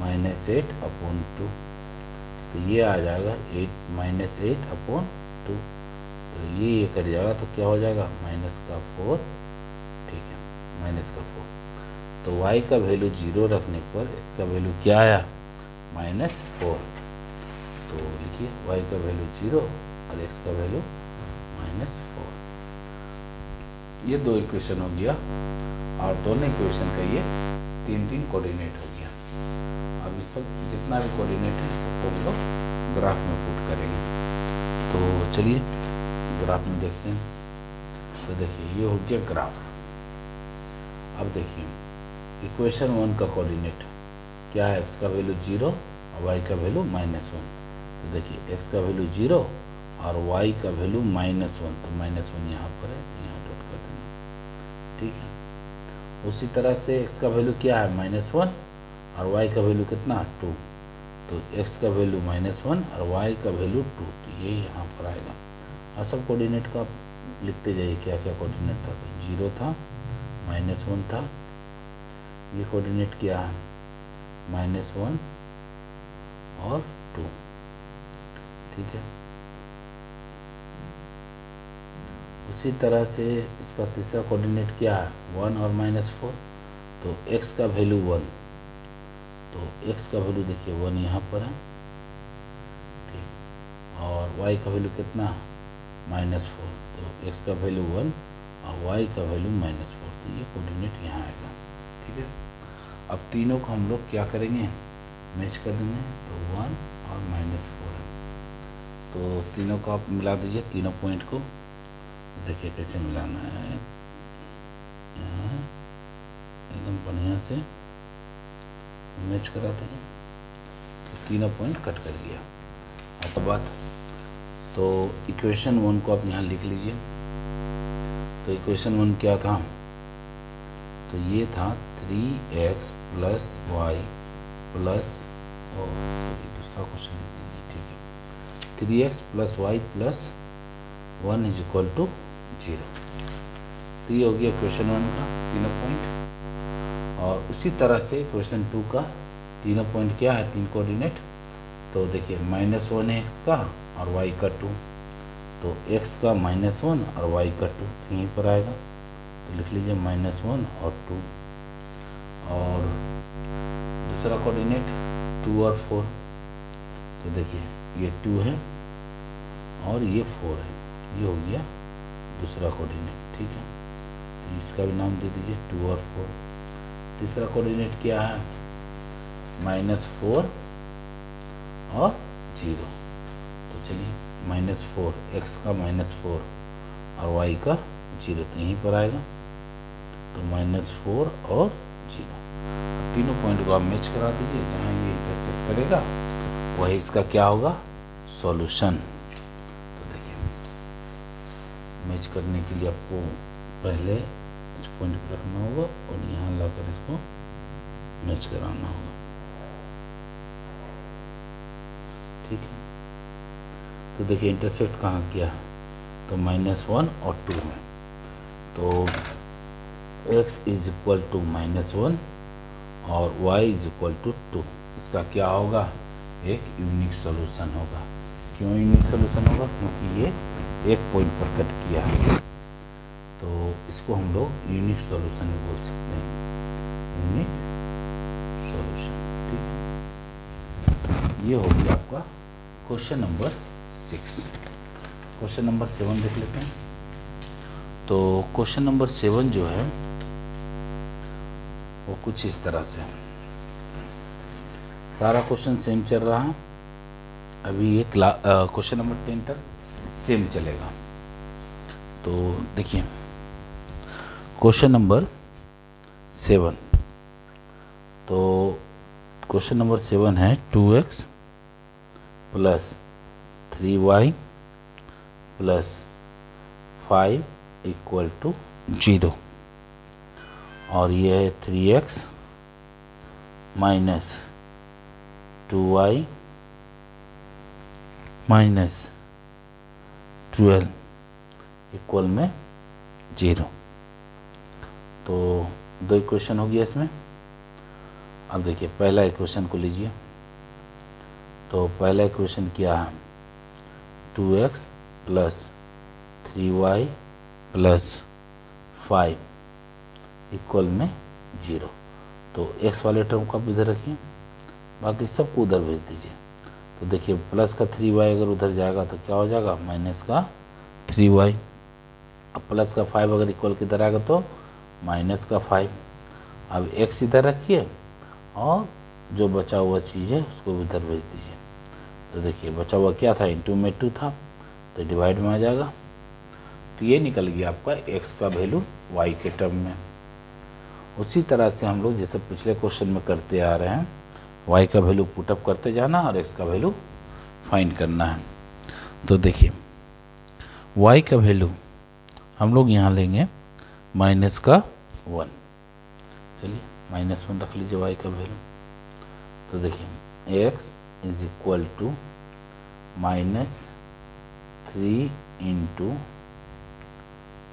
माइनस 8 अपॉन 2, तो ये आ जाएगा 8 माइनस 8 अपॉन 2। तो ये कट जाएगा तो क्या हो जाएगा माइनस का 4। ठीक है, माइनस का 4। तो y का वैल्यू 0 रखने पर x का वैल्यू क्या आया -4। तो लिखिए y का वैल्यू 0 और x का वैल्यू -4। ये 2 इक्वेशन हो गया और दोनों इक्वेशन का ये 3 कोऑर्डिनेट हो गया। अब इस सब जितना भी कोऑर्डिनेट है सबको हम लोग ग्राफ में पुट करेंगे। तो चलिए ग्राफ में देखते हैं। तो देखिए ये हो गया ग्राफ। अब देखिए इक्वेशन 1 का कोऑर्डिनेट क्या है, x का वैल्यू 0 और y का वैल्यू -1। तो देखिए x का वैल्यू 0 और y का वैल्यू -1, तो -1 यहाँ पर है, यहाँ डॉट कर देंगे। ठीक है। उसी तरह से x का वैल्यू क्या है -1 और y का वैल्यू कितना 2। तो x का वैल्यू -1 और y का वैल्यू 2, तो ये यहाँ पर आएगा। और सब कोऑर्डिनेट को आप लिखते जाइए क्या क्या कोऑर्डिनेट था। तो 0 था, -1 था, ये कोऑर्डिनेट क्या है -1 और 2। ठीक है। उसी तरह से इसका तीसरा कोऑर्डिनेट क्या है, 1 और -4, तो x का वैल्यू 1, तो x का वैल्यू देखिए 1 यहाँ पर है, ठीक, और y का वैल्यू कितना, -4, तो x का वैल्यू 1 और y का वैल्यू -4, तो ये कोऑर्डिनेट यहाँ आएगा, ठीक है। अब तीनों को हम लोग क्या करेंगे, मैच कर देंगे, तो 1 और -4 है, तो तीनों को आप मिला दीजिए, तीनों पॉइंट को। देखिए कैसे मिलाना है, यहाँ एकदम बढ़िया से मैच करा देंगे, तो तीनों पॉइंट कट कर गया। अब बात, तो इक्वेशन 1 को आप यहाँ लिख लीजिए। तो इक्वेशन 1 क्या था, तो ये था 3x + y प्लस, और दूसरा क्वेश्चन लिख लीजिए, ठीक है, 3x + y + 1 = 0। तो ये हो गया क्वेश्चन 1 का तीनों पॉइंट। और उसी तरह से क्वेश्चन 2 का तीनों पॉइंट क्या है, 3 कोऑर्डिनेट। तो देखिए -1 है x का और y का 2, तो x का -1 और y का 2 यहीं पर आएगा, तो लिख लीजिए -1 और 2। और दूसरा कोऑर्डिनेट 2 और 4, तो देखिए ये 2 है और ये 4 है, ये हो गया दूसरा कोऑर्डिनेट, ठीक है। तो इसका भी नाम दे दीजिए 2 और 4। तीसरा कोऑर्डिनेट क्या है, -4 और 0, तो चलिए -4, x का -4 और y का 0, तो यहीं पर आएगा, तो -4 और 0। तीनों पॉइंट को आप मैच करा दीजिए, जहाँ ये इंटरसेक्ट करेगा वही इसका क्या होगा, सॉल्यूशन। तो देखिए मैच करने के लिए आपको पहले इस पॉइंट पर रखना होगा और यहाँ लाकर इसको मैच कराना होगा, ठीक है। तो देखिए इंटरसेक्ट कहाँ किया, तो -1 और 2 में, तो x = -1 और y = 2, इसका क्या होगा, एक यूनिक सॉल्यूशन होगा। क्यों यूनिक सॉल्यूशन होगा, क्योंकि ये एक पॉइंट पर कट किया है, तो इसको हम लोग यूनिक सॉल्यूशन बोल सकते हैं, यूनिक सॉल्यूशन, ठीक है। ये हो गया आपका क्वेश्चन नंबर 6। क्वेश्चन नंबर 7 देख लेते हैं। तो क्वेश्चन नंबर 7 जो है वो कुछ इस तरह से है, सारा क्वेश्चन सेम चल रहा है, अभी ये क्वेश्चन नंबर 10 तक सेम चलेगा। तो देखिए क्वेश्चन नंबर 7, तो क्वेश्चन नंबर 7 है 2x + 3y + 5 = 0, और ये है 3x - 2y - 12 = 0। तो दो इक्वेशन हो गया इसमें। अब देखिए पहला इक्वेशन को लीजिए, तो पहला इक्वेशन क्या है, 2x + 3y + 5 = 0। तो x वाले टर्म को आप इधर रखिए, बाकी सबको उधर भेज दीजिए। तो देखिए प्लस का 3y अगर उधर जाएगा तो क्या हो जाएगा, माइनस का 3y। अब प्लस का 5 अगर इक्वल किधर आएगा तो माइनस का 5। अब x इधर रखिए और जो बचा हुआ चीज़ है उसको इधर भेज दीजिए। तो देखिए बचा हुआ क्या था, इनटू में 2 था, तो डिवाइड में आ जाएगा। तो ये निकल गया आपका x का वैल्यू y के टर्म में। उसी तरह से हम लोग जैसे पिछले क्वेश्चन में करते आ रहे हैं, y का वैल्यू पुटअप करते जाना और x का वैल्यू फाइंड करना है। तो देखिए y का वैल्यू हम लोग यहाँ लेंगे -1। चलिए -1 रख लीजिए y का वैल्यू। तो देखिए x = -3 ×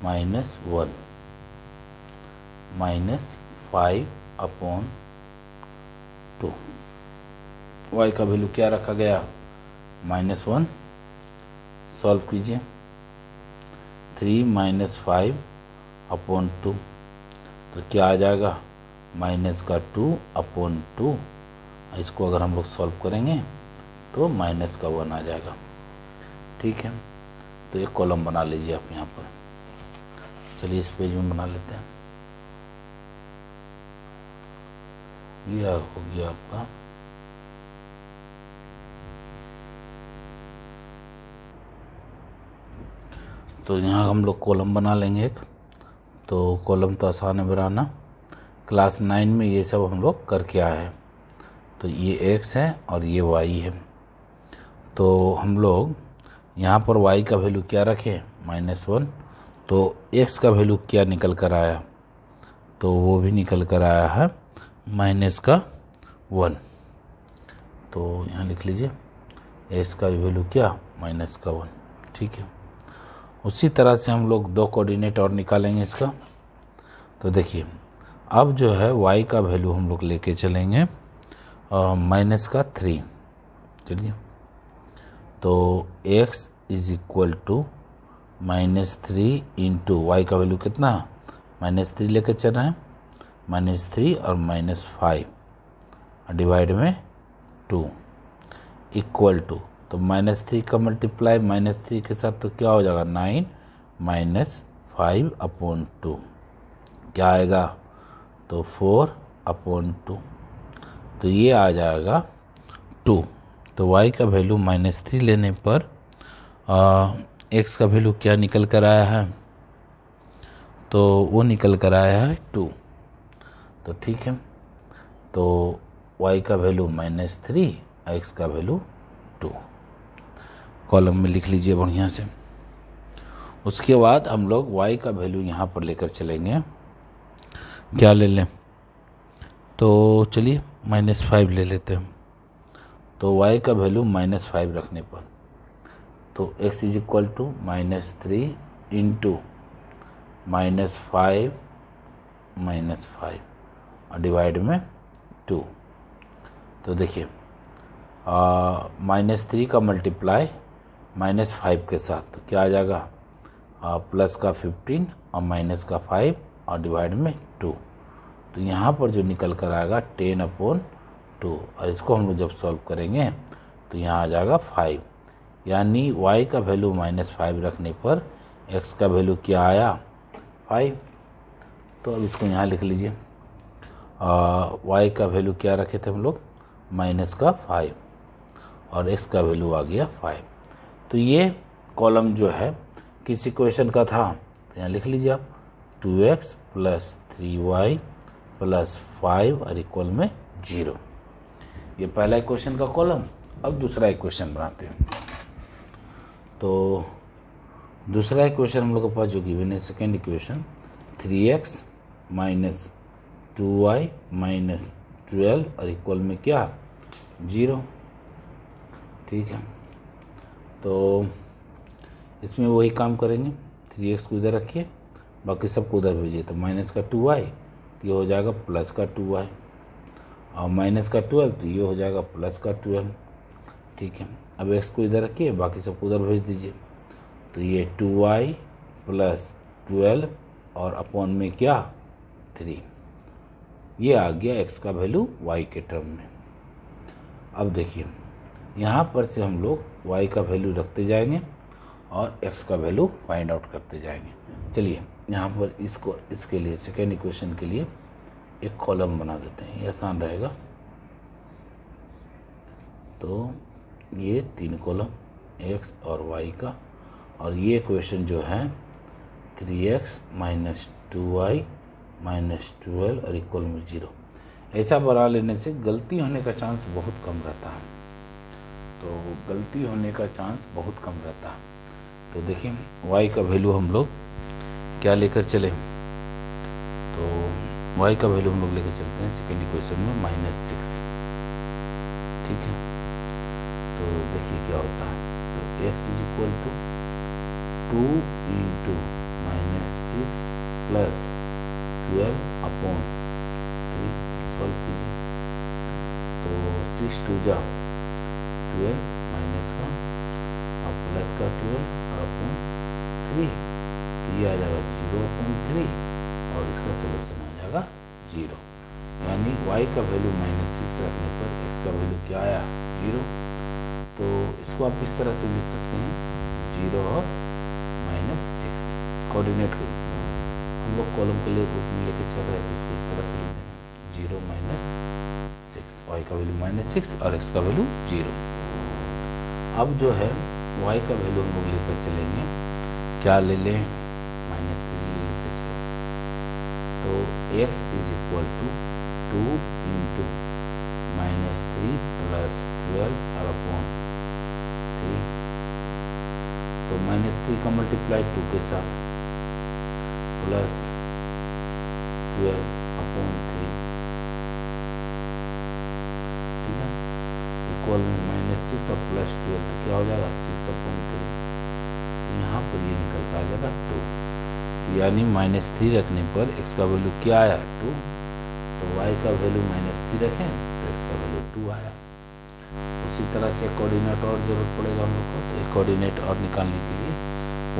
-1 -5/2। y का वैल्यू क्या रखा गया, -1, सॉल्व कीजिए। 3 माइनस 5 अपॉन 2, तो क्या आ जाएगा माइनस का 2 अपॉन 2। इसको अगर हम लोग सॉल्व करेंगे तो माइनस का 1 आ जाएगा। ठीक है, तो एक कॉलम बना लीजिए आप यहाँ पर। चलिए इस पेज में बना लेते हैं। ये हो गया आपका तो यहाँ हम लोग कॉलम बना लेंगे एक। तो कॉलम तो आसान है बनाना, क्लास 9 में ये सब हम लोग करके आए हैं। तो ये x है और ये y है। तो हम लोग यहाँ पर y का वैल्यू क्या रखें -1, तो x का वैल्यू क्या निकल कर आया, तो वो भी निकल कर आया है -1। तो यहाँ लिख लीजिए x का वैल्यू क्या -1। ठीक है, उसी तरह से हम लोग 2 कोऑर्डिनेट और निकालेंगे इसका। तो देखिए अब जो है y का वैल्यू हम लोग लेके चलेंगे -3। चलिए, तो x is equal to -3 into Y का वैल्यू कितना -3 लेके चल रहे हैं, -3 और -5 डिवाइड में 2 इक्वल टू, तो -3 का मल्टीप्लाई -3 के साथ तो क्या हो जाएगा 9 -5 अपॉन 2 क्या आएगा, तो 4 अपॉन 2, तो ये आ जाएगा 2। तो y का वैल्यू -3 लेने पर x का वैल्यू क्या निकल कर आया है, तो वो निकल कर आया है 2। तो ठीक है, तो y का वैल्यू -3, x का वैल्यू 2 कॉलम में लिख लीजिए बढ़िया से। उसके बाद हम लोग y का वैल्यू यहाँ पर लेकर चलेंगे, क्या ले लें, तो चलिए -5 ले लेते हैं। तो y का वैल्यू -5 रखने पर तो x is equal to -3 into -5 और डिवाइड में 2। तो देखिए -3 का मल्टीप्लाई -5 के साथ तो क्या आ जाएगा प्लस का 15 और माइनस का 5 और डिवाइड में 2। तो यहाँ पर जो निकल कर आएगा 10/2 और इसको हम लोग जब सॉल्व करेंगे तो यहाँ आ जाएगा 5, यानी y का वैल्यू -5 रखने पर x का वैल्यू क्या आया 5। तो अब इसको यहाँ लिख लीजिए, y का वैल्यू क्या रखे थे हम लोग -5 और x का वैल्यू आ गया 5। तो ये कॉलम जो है किस इक्वेशन का था, तो यहाँ लिख लीजिए आप 2x + 3y + 5 और इक्वल में 0। ये पहला इक्वेशन का कॉलम। अब दूसरा इक्वेशन बनाते हैं। तो दूसरा इक्वेशन हम लोग के पास जो गिवन है, सेकेंड इक्वेशन 3x - 2y - 12 और इक्वल में क्या 0। ठीक है, तो इसमें वही काम करेंगे, 3x को इधर रखिए, बाकी सबको उधर भेजिए। तो माइनस का 2y तो ये हो जाएगा प्लस का 2y और माइनस का 12 तो ये हो जाएगा प्लस का 12। ठीक है, अब x को इधर रखिए, बाकी सबको उधर भेज दीजिए। तो ये 2y + 12 और अपॉन में क्या 3, ये आ गया x का वैल्यू y के टर्म में। अब देखिए यहाँ पर से हम लोग y का वैल्यू रखते जाएंगे और x का वैल्यू फाइंड आउट करते जाएंगे। चलिए यहाँ पर इसके लिए सेकेंड इक्वेशन के लिए एक कॉलम बना देते हैं, ये आसान रहेगा। तो ये 3 कॉलम x और y का, और ये इक्वेशन जो है 3x - 2y - 12 और इक्वल में 0। ऐसा बना लेने से गलती होने का चांस बहुत कम रहता है। तो गलती होने का चांस बहुत कम रहता है। तो देखिए y का वैल्यू हम लोग क्या लेकर चले, तो y का वैल्यू हम लोग लेकर चलते हैं सेकेंड इक्वेशन में -6। ठीक है, तो देखिए क्या होता है, तो x is equal to 2 into -6 + 12 upon 3 solve कीजिए। तो 6 × 2 = 12 माइनस का और इसका 12 और अपॉन 3, तो ये आ जाएगा 0/3 और इसका सोल्यूशन आ जाएगा 0। यानी y का वैल्यू -6 रखने पर x का वैल्यू क्या आया 0। तो इसको आप इस तरह से लिख सकते हैं 0 और -6 कोऑर्डिनेट के रूप में। हम लोग कॉलम के लिए रूप में लेके चल रहे हैं तो इसको इस तरह से लिख देंगे 0 -6, y का वैल्यू -6 और x का वैल्यू 0। अब जो है y का वैल्यू हम लोग लेकर चलेंगे, क्या ले लें -3 लेकर चलो, तो x is equal to 2 into -3 plus 12 और अपॉन 3, तो -3 का मल्टीप्लाई 2 के साथ प्लस 12 अपॉन 3, ठीक है, इक्वल में -6 और प्लस 12 तो क्या हो जाएगा 6/3। यहाँ पर ये निकल कर आ जाएगा 2, यानी -3 रखने पर x का वैल्यू क्या आया 2, तो y का वैल्यू -3 रखें तो x का वैल्यू 2 आया। उसी तरह से कोऑर्डिनेट और जरूरत पड़ेगा हम लोग को, तो एक कोऑर्डिनेट और निकालने के लिए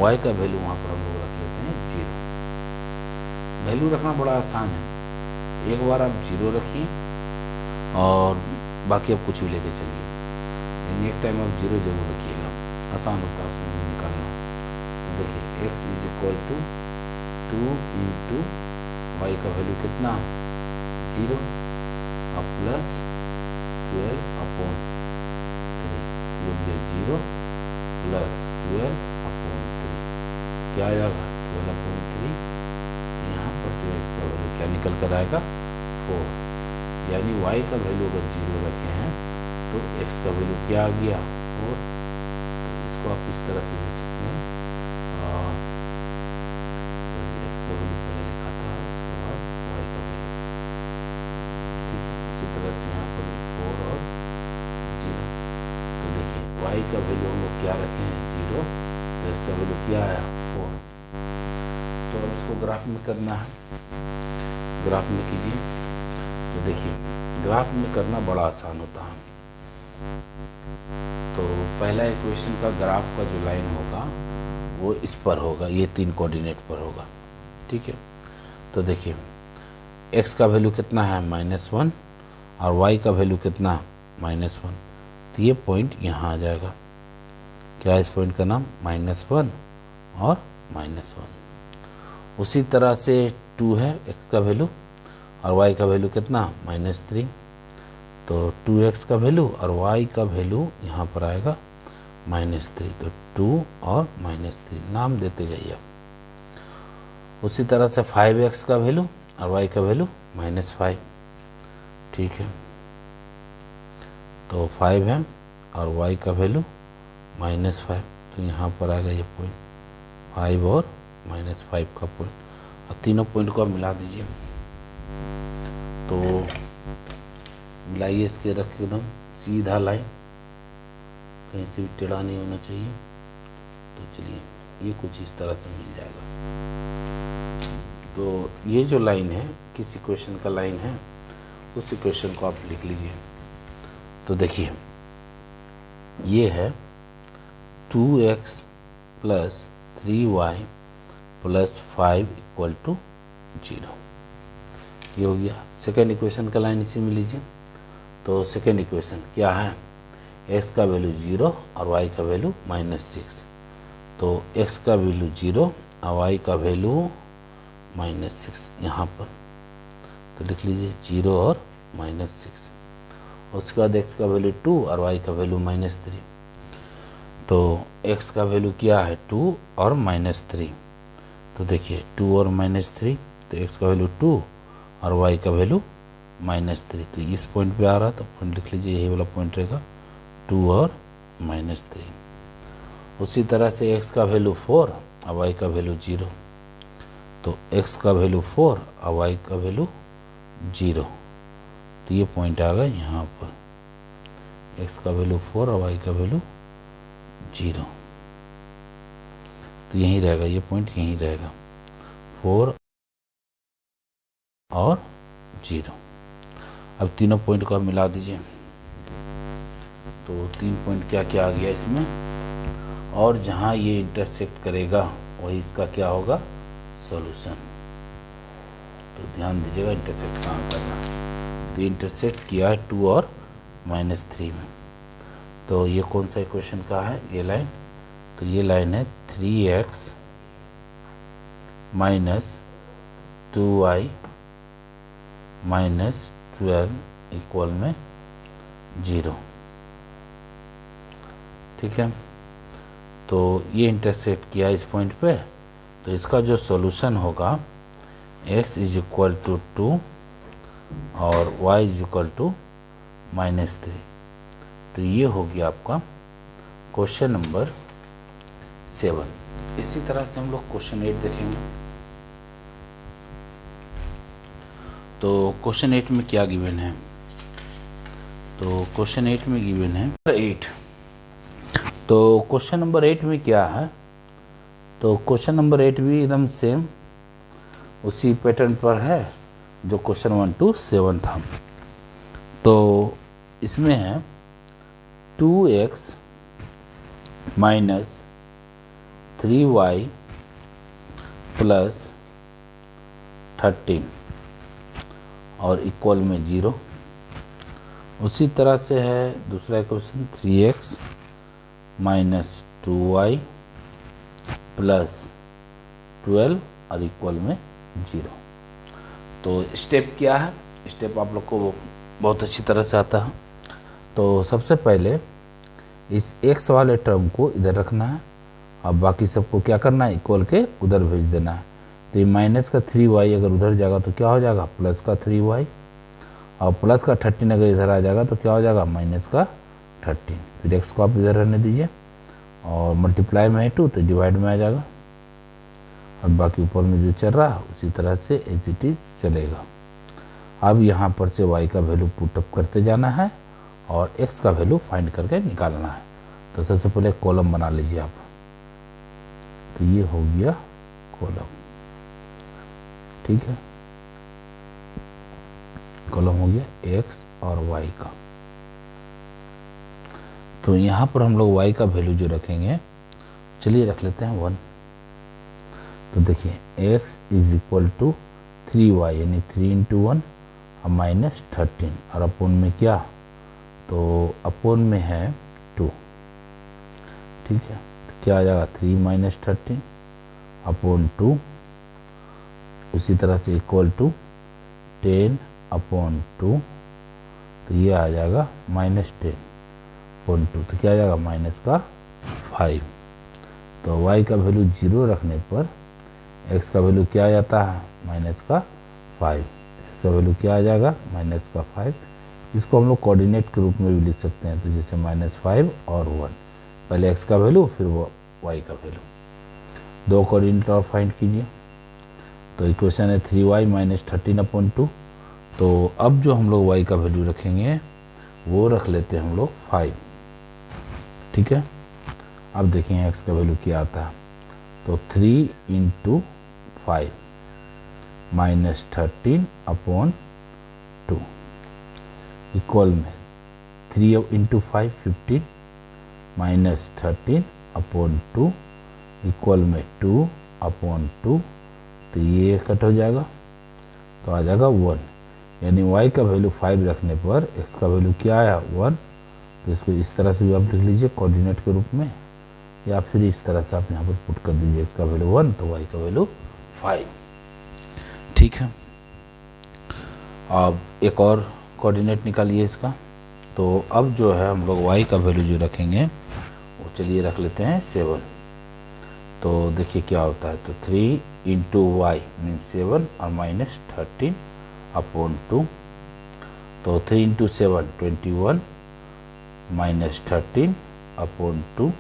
y का वैल्यू वहाँ पर हम लोग रख लेते हैं 0। वैल्यू रखना बड़ा आसान है, एक बार आप 0 रखिए और बाकी आप कुछ भी लेके चलिए, लेकिन एक टाइम आप 0 जरूर रखिएगा, आसान होता है उसमें निकालना। तो देखिए x is equal to 2 into y का वैल्यू कितना 0 और प्लस 12/3, जो भी 0 प्लस 12/3 क्या आ जाएगा 12/3। यहाँ पर से इसका वैल्यू क्या निकल कर आएगा 4, यानी y का वैल्यू अगर 0 रखे हैं तो x का वैल्यू क्या आ गया 4। तो इसको आप इस तरह से लिख सकते हैं, x का वैल्यू पहले लिखा था उसके बाद y का वैल्यू, ठीक है। उसी तरह से यहाँ पर 4 और 0, तो देखिए y का वैल्यू हम लोग क्या रखे हैं 0, तो इसका वैल्यू क्या आया 4। तो अब इसको ग्राफ में करना है, ग्राफ में कीजिए। तो देखिए ग्राफ में करना बड़ा आसान होता है। तो पहला इक्वेशन का ग्राफ का जो लाइन होगा वो इस पर होगा, ये 3 कोऑर्डिनेट पर होगा, ठीक है। तो देखिए x का वैल्यू कितना है -1 और y का वैल्यू कितना -1, तो ये पॉइंट यहाँ आ जाएगा, क्या इस पॉइंट का नाम -1 और -1। उसी तरह से 2 है x का वैल्यू और y का वैल्यू कितना -3, तो 2x का वैल्यू और y का वैल्यू यहाँ पर आएगा -3, तो 2 और -3 नाम देते जाइए आप। उसी तरह से 5x का वैल्यू और y का वैल्यू -5, ठीक है, तो 5 है और y का वैल्यू -5, तो यहाँ पर आएगा ये पॉइंट 5 और -5 का पॉइंट, और तीनों पॉइंट को आप मिला दीजिए। तो मिलाइए इसके, रख के एकदम सीधा लाइन, कहीं से भी टेढ़ा नहीं होना चाहिए। तो चलिए ये कुछ इस तरह से मिल जाएगा। तो ये जो लाइन है किस इक्वेशन का लाइन है उस इक्वेशन को आप लिख लीजिए। तो देखिए ये है 2x plus 3y plus 5 equal to 0, ये हो गया सेकेंड इक्वेशन का लाइन इसी में लीजिए। तो सेकेंड इक्वेशन क्या है, x का वैल्यू 0 और y का वैल्यू -6, तो x का वैल्यू 0 और y का वैल्यू -6 यहाँ पर, तो लिख लीजिए 0 और -6। उसके बाद x का वैल्यू 2 और y का वैल्यू -3, तो x का वैल्यू क्या है 2 और -3, तो देखिए 2 और -3, तो x का वैल्यू 2 और y का वैल्यू -3, तो इस पॉइंट पे आ रहा, तो पॉइंट लिख लीजिए, यही वाला पॉइंट रहेगा 2 और -3। उसी तरह से x का वैल्यू 4 और y का वैल्यू 0, तो x का वैल्यू 4 और y का वैल्यू 0, तो ये पॉइंट आ गया यहाँ पर, x का वैल्यू 4 और y का वैल्यू 0, तो यहीं रहेगा, ये पॉइंट यहीं रहेगा 4 और 0। अब तीनों पॉइंट को आप मिला दीजिए, तो 3 पॉइंट क्या क्या आ गया इसमें, और जहाँ ये इंटरसेक्ट करेगा वही इसका क्या होगा, सॉल्यूशन। तो ध्यान दीजिएगा इंटरसेक्ट कहाँ करना। तो इंटरसेक्ट किया है 2 और -3 में। तो ये कौन सा इक्वेशन का है, ये लाइन, तो ये लाइन है 3x minus 2y minus 12 equal में 0। ठीक है, तो ये इंटरसेक्ट किया इस पॉइंट पे, तो इसका जो सॉल्यूशन होगा x इज इक्वल टू 2 और y इज इक्वल टू -3। तो ये हो गया आपका क्वेश्चन नंबर 7। इसी तरह से हम लोग क्वेश्चन 8 देखेंगे। तो क्वेश्चन 8 में क्या गिवन है, तो क्वेश्चन 8 में गिवन है 8। तो क्वेश्चन नंबर 8 में क्या है, तो क्वेश्चन नंबर 8 भी एकदम सेम उसी पैटर्न पर है जो क्वेश्चन 1 to 7 था। तो इसमें है 2x माइनस 3y प्लस 13 और इक्वल में 0। उसी तरह से है दूसरा question 3x minus 2y plus 12 और इक्वल में 0। तो स्टेप क्या है, स्टेप आप लोग को बहुत अच्छी तरह से आता है। तो सबसे पहले इस x वाले टर्म को इधर रखना है और बाकी सबको क्या करना है, इक्वल के उधर भेज देना है। तो ये माइनस का 3y अगर उधर जाएगा तो क्या हो जाएगा, प्लस का 3y, और प्लस का 13 अगर इधर आ जाएगा तो क्या हो जाएगा, माइनस का 13। फिर x को आप इधर रहने दीजिए और मल्टीप्लाई में है 2 तो डिवाइड में आ जाएगा, और बाकी ऊपर में जो चल रहा है उसी तरह से एज इट इज चलेगा। अब यहाँ पर से y का वैल्यू पुटअप करते जाना है और x का वैल्यू फाइंड करके निकालना है। तो सबसे पहले कॉलम बना लीजिए आप। तो ये हो गया कॉलम, ठीक है, कॉलम हो गया x और y का। तो यहाँ पर हम लोग y का वैल्यू जो रखेंगे, चलिए रख लेते हैं 1। तो देखिए x is equal to 3y यानी 3 इंटू 1 और माइनस 13 और अपोन में क्या, तो अपोन में है 2। ठीक है, तो क्या आ जाएगा 3 माइनस 13 अपॉन 2, उसी तरह से इक्वल टू 10 अपॉन 2, तो ये आ जाएगा माइनस 10 अपॉन 2, तो क्या आ जाएगा माइनस का 5। तो y का वैल्यू 0 रखने पर x का वैल्यू क्या आ जाता है, माइनस का 5। x का वैल्यू क्या आ जाएगा, माइनस का 5। इसको हम लोग कोऑर्डिनेट के रूप में भी लिख सकते हैं, तो जैसे -5 और 1, पहले x का वैल्यू फिर y का वैल्यू, दो कोऑर्डिनेट और फाइंड कीजिए। तो इक्वेशन है 3y माइनस 13 अपॉन 2। तो अब जो हम लोग y का वैल्यू रखेंगे वो रख लेते हैं हम लोग 5। ठीक है, अब देखें x का वैल्यू क्या आता है, तो 3 इंटू 5 माइनस 13 अपॉन 2 इक्वल में 3 इंटू 5 15 माइनस 13 अपॉन 2 इक्वल में 2 अपॉन 2, तो ये कट हो जाएगा, तो आ जाएगा 1। यानी y का वैल्यू 5 रखने पर x का वैल्यू क्या आया, 1। तो इसको इस तरह से भी आप लिख लीजिए कोऑर्डिनेट के रूप में, या फिर इस तरह से आप यहाँ पर पुट कर दीजिए x का वैल्यू 1 तो y का वैल्यू 5। ठीक है, अब एक और कोऑर्डिनेट निकालिए इसका। तो अब जो है हम लोग y का वैल्यू जो रखेंगे वो चलिए रख लेते हैं 7। तो देखिए क्या होता है, तो 3 इंटू वाई मीन 7 और माइनस 13 अपॉन 2, तो 3 इंटू 7 21 माइनस 13 अपॉन 2,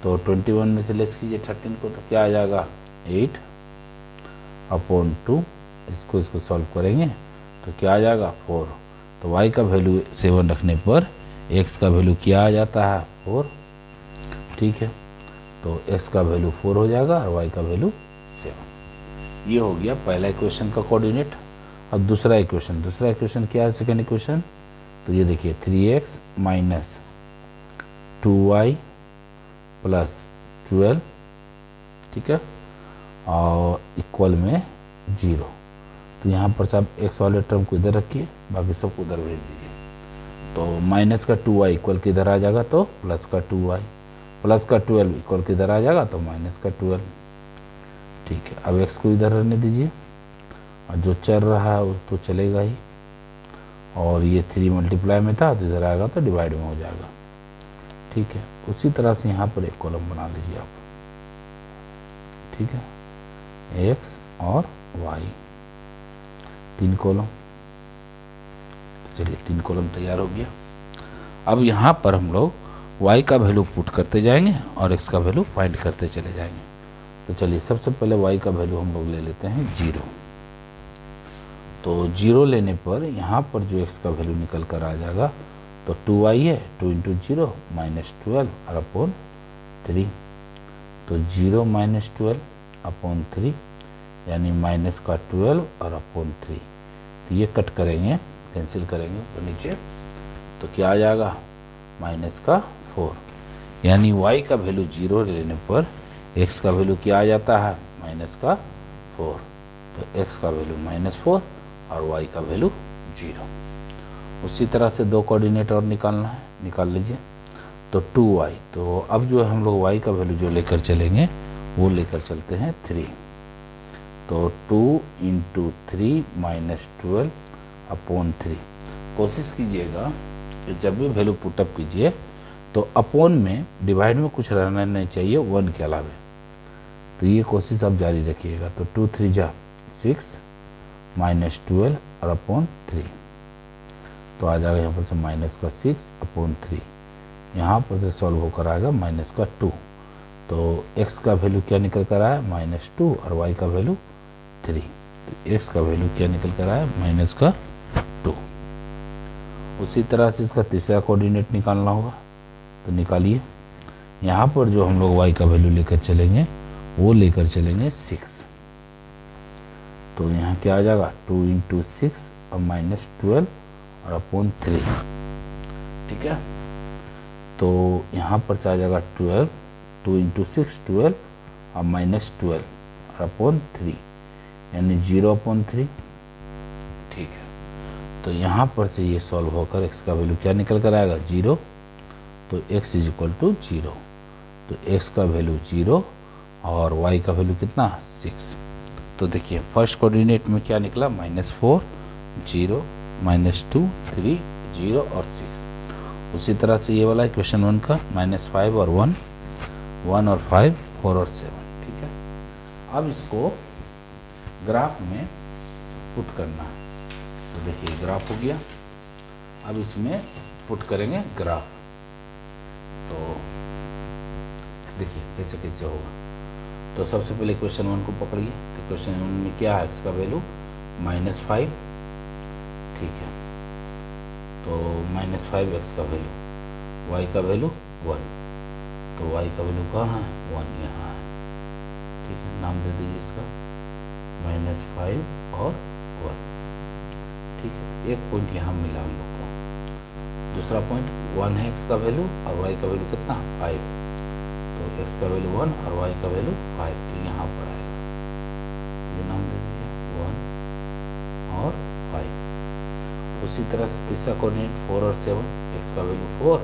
तो 21 में से लेस कीजिए 13 को, तो क्या आ जाएगा 8 अपॉन 2। इसको सॉल्व करेंगे तो क्या आ जाएगा 4। तो y का वैल्यू 7 रखने पर x का वैल्यू क्या आ जाता है 4। ठीक है, तो x का वैल्यू 4 हो जाएगा और y का वैल्यू 7। ये हो गया पहला इक्वेशन का कोऑर्डिनेट। अब दूसरा इक्वेशन क्या है, सेकंड इक्वेशन। तो ये देखिए 3x माइनस 2y प्लस 12, ठीक है, और इक्वल में 0। तो यहाँ पर से आप x वाले टर्म को इधर रखिए, बाकी सबको उधर भेज दीजिए। तो माइनस का 2y इक्वल किधर आ जाएगा, तो प्लस का 2y, प्लस का 12 इक्वल किधर आ जाएगा, तो माइनस का 12। ठीक है, अब x को इधर रहने दीजिए, और जो चल रहा है वो तो चलेगा ही, और ये 3 मल्टीप्लाई में था तो इधर आएगा तो डिवाइड में हो जाएगा। ठीक है, उसी तरह से यहाँ पर एक कॉलम बना लीजिए आप। ठीक है, x और y 3 कॉलम। चलिए 3 कॉलम तैयार हो गया। अब यहाँ पर हम लोग y का वैल्यू पुट करते जाएंगे और x का वैल्यू फाइंड करते चले जाएंगे। तो चलिए सबसे पहले y का वैल्यू हम लोग ले लेते हैं 0। तो 0 लेने पर यहाँ पर जो x का वैल्यू निकल कर आ जाएगा, तो 2y है, 2 इंटू 0 माइनस 12 और अपॉन 3। तो 0 माइनस 12 अपॉन 3 यानी माइनस का 12 और अपॉन 3। तो ये कट करेंगे, कैंसिल करेंगे ऊपर नीचे, तो क्या आ जाएगा, माइनस का 4। यानी y का वैल्यू 0 लेने पर x का वैल्यू क्या आ जाता है, माइनस का 4। तो x का वैल्यू -4 और y का वैल्यू 0। उसी तरह से 2 कोऑर्डिनेट और निकालना है, निकाल लीजिए। तो 2y, तो अब जो हम लोग y का वैल्यू जो लेकर चलेंगे वो लेकर चलते हैं 3। तो 2 इंटू 3 माइनस 12 अपॉन 3। कोशिश कीजिएगा कि जब भी वैल्यू पुटअप कीजिए तो अपॉन में डिवाइड में कुछ रहना नहीं चाहिए 1 के अलावे। तो ये कोशिश आप जारी रखिएगा। तो 2 3 जा 6 माइनस 12 और अपॉन 3। तो आ जाएगा यहाँ पर से माइनस का 6 अपॉन 3। यहाँ पर से सॉल्व होकर आएगा माइनस का 2। तो x का वैल्यू क्या निकल कर आया, -2 और y का वैल्यू 3। तो x का वैल्यू क्या निकल कर आया, -2। उसी तरह से इसका तीसरा कोऑर्डिनेट निकालना होगा। तो निकालिए। यहाँ पर जो हम लोग y का वैल्यू लेकर चलेंगे वो लेकर चलेंगे 6। तो यहाँ क्या आ जाएगा, 2 इंटू 6 और माइनस 12 और अपॉन 3। ठीक है, तो यहाँ पर से आ जाएगा 12, 2 इंटू 6 12 और माइनस 12 और अपॉन 3 यानी 0/3। ठीक है, तो यहाँ पर से ये सॉल्व होकर x का वैल्यू क्या निकल कर आएगा, 0। तो x इज इक्वल टू 0। तो x का वैल्यू 0 और y का वैल्यू कितना, 6। तो देखिए फर्स्ट कोऑर्डिनेट में क्या निकला, -4 0 -2 3 0 और 6। उसी तरह से ये वाला इक्वेशन 1 का -5 और 1 1 और 5 4 और 7। ठीक है, अब इसको ग्राफ में पुट करना है। तो देखिए ग्राफ हो गया। अब इसमें पुट करेंगे ग्राफ। तो देखिए कैसे कैसे होगा। तो सबसे पहले क्वेश्चन 1 को पकड़िए। तो क्वेश्चन 1 में क्या है, x का वैल्यू -5। ठीक है, तो -5x का वैल्यू, y का वैल्यू 1। तो y का वैल्यू कहाँ है, 1 यहाँ है। ठीक है, नाम दे दीजिए इसका -5 और 1। ठीक है, एक पॉइंट यहाँ मिला हम लोग को। दूसरा पॉइंट 1 है x का वैल्यू और y का वैल्यू कितना, 5। तो x का वैल्यू 1 और y का वैल्यू 5। तो यहाँ पर आएगा, ये नाम दे दीजिए 1 और 5। उसी तरह से तीसरा कोऑर्डिनेट 4 और 7, x का वैल्यू 4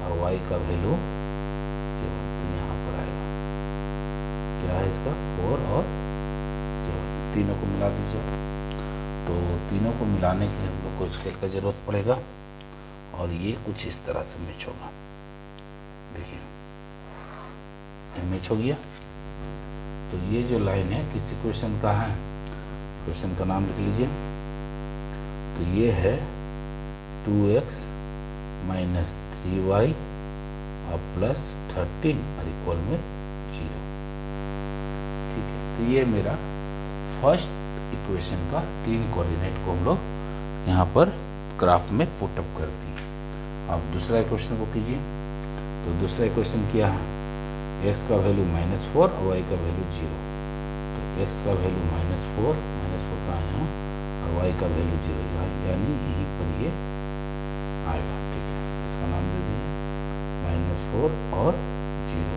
और y का वैल्यू 7। तो यहाँ पर आएगा, क्या है इसका, 4 और 7। तीनों को मिला दीजिए। तो तीनों को मिलाने के लिए हम लोग को स्केल का जरूरत पड़ेगा और ये कुछ इस तरह से मैच होगा। देखिए मैच हो गया। तो ये जो लाइन है किसी क्वेश्चन का है, क्वेश्चन का नाम लिख लीजिए। तो ये है 2x माइनस 3y और प्लस 13 और इक्वल में 0। ठीक है, तो ये मेरा फर्स्ट इक्वेशन का 3 कोऑर्डिनेट को हम लोग यहाँ पर ग्राफ में पुटअप कर दिए। अब दूसरा इक्वेशन को कीजिए। तो दूसरा इक्वेशन क्या है, x का वैल्यू -4 और y का वैल्यू 0। तो x का वैल्यू -4 कहाँ है और y का वैल्यू 0, यानी यहीं पर ये आएगा। ठीक है, इसका नाम दे दीजिए -4 और 0।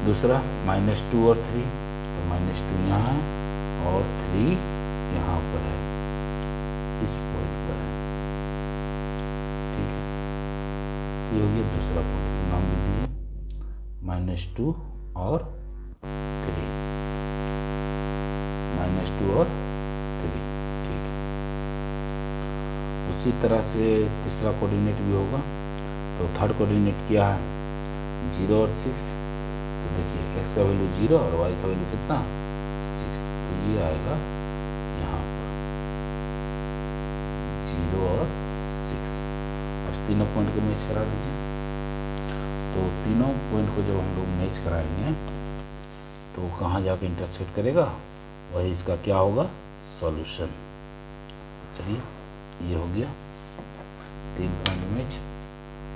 दूसरा -2 और 3, तो -2 यहाँ है और 3 यहाँ पर है, इस पॉइंट पर है। ठीक है, ये हो गया दूसरा पॉइंट, नाम लिख दीजिए -2 और 3, -2 और 3। ठीक है, उसी तरह से तीसरा कोऑर्डिनेट भी होगा। तो थर्ड कोऑर्डिनेट क्या है, 0 और 6। तो देखिए x का वैल्यू 0 और y का वैल्यू कितना 6, तो ये आएगा यहाँ पर 0 और 6। अब तीनों पॉइंट को मैच करा दीजिए। तो तीनों पॉइंट को जब हम लोग मैच कराएंगे तो कहाँ जाके इंटरसेक्ट करेगा, वही इसका क्या होगा, सॉल्यूशन। चलिए ये हो गया 3 पॉइंट मैच।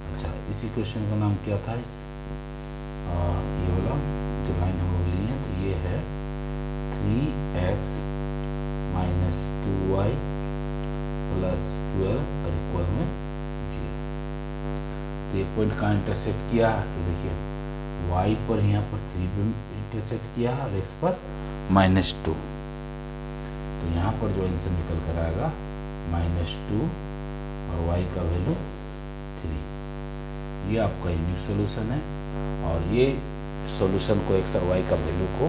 अच्छा, इसी क्वेश्चन का नाम क्या था, ये वाला जो लाइन हम लोग लिए हैं, तो ये है 3x - 2y + 12 और इक्वल में 0। तो ये पॉइंट कहाँ इंटरसेक्ट किया है, तो देखिए y पर यहाँ पर 3 पे इंटरसेक्ट किया है और x पर -2। तो यहाँ पर जो आंसर निकल कर आएगा -2 और y का वैल्यू 3। ये आपका यूनिक सोल्यूशन है। और ये सॉल्यूशन को x और y का वैल्यू को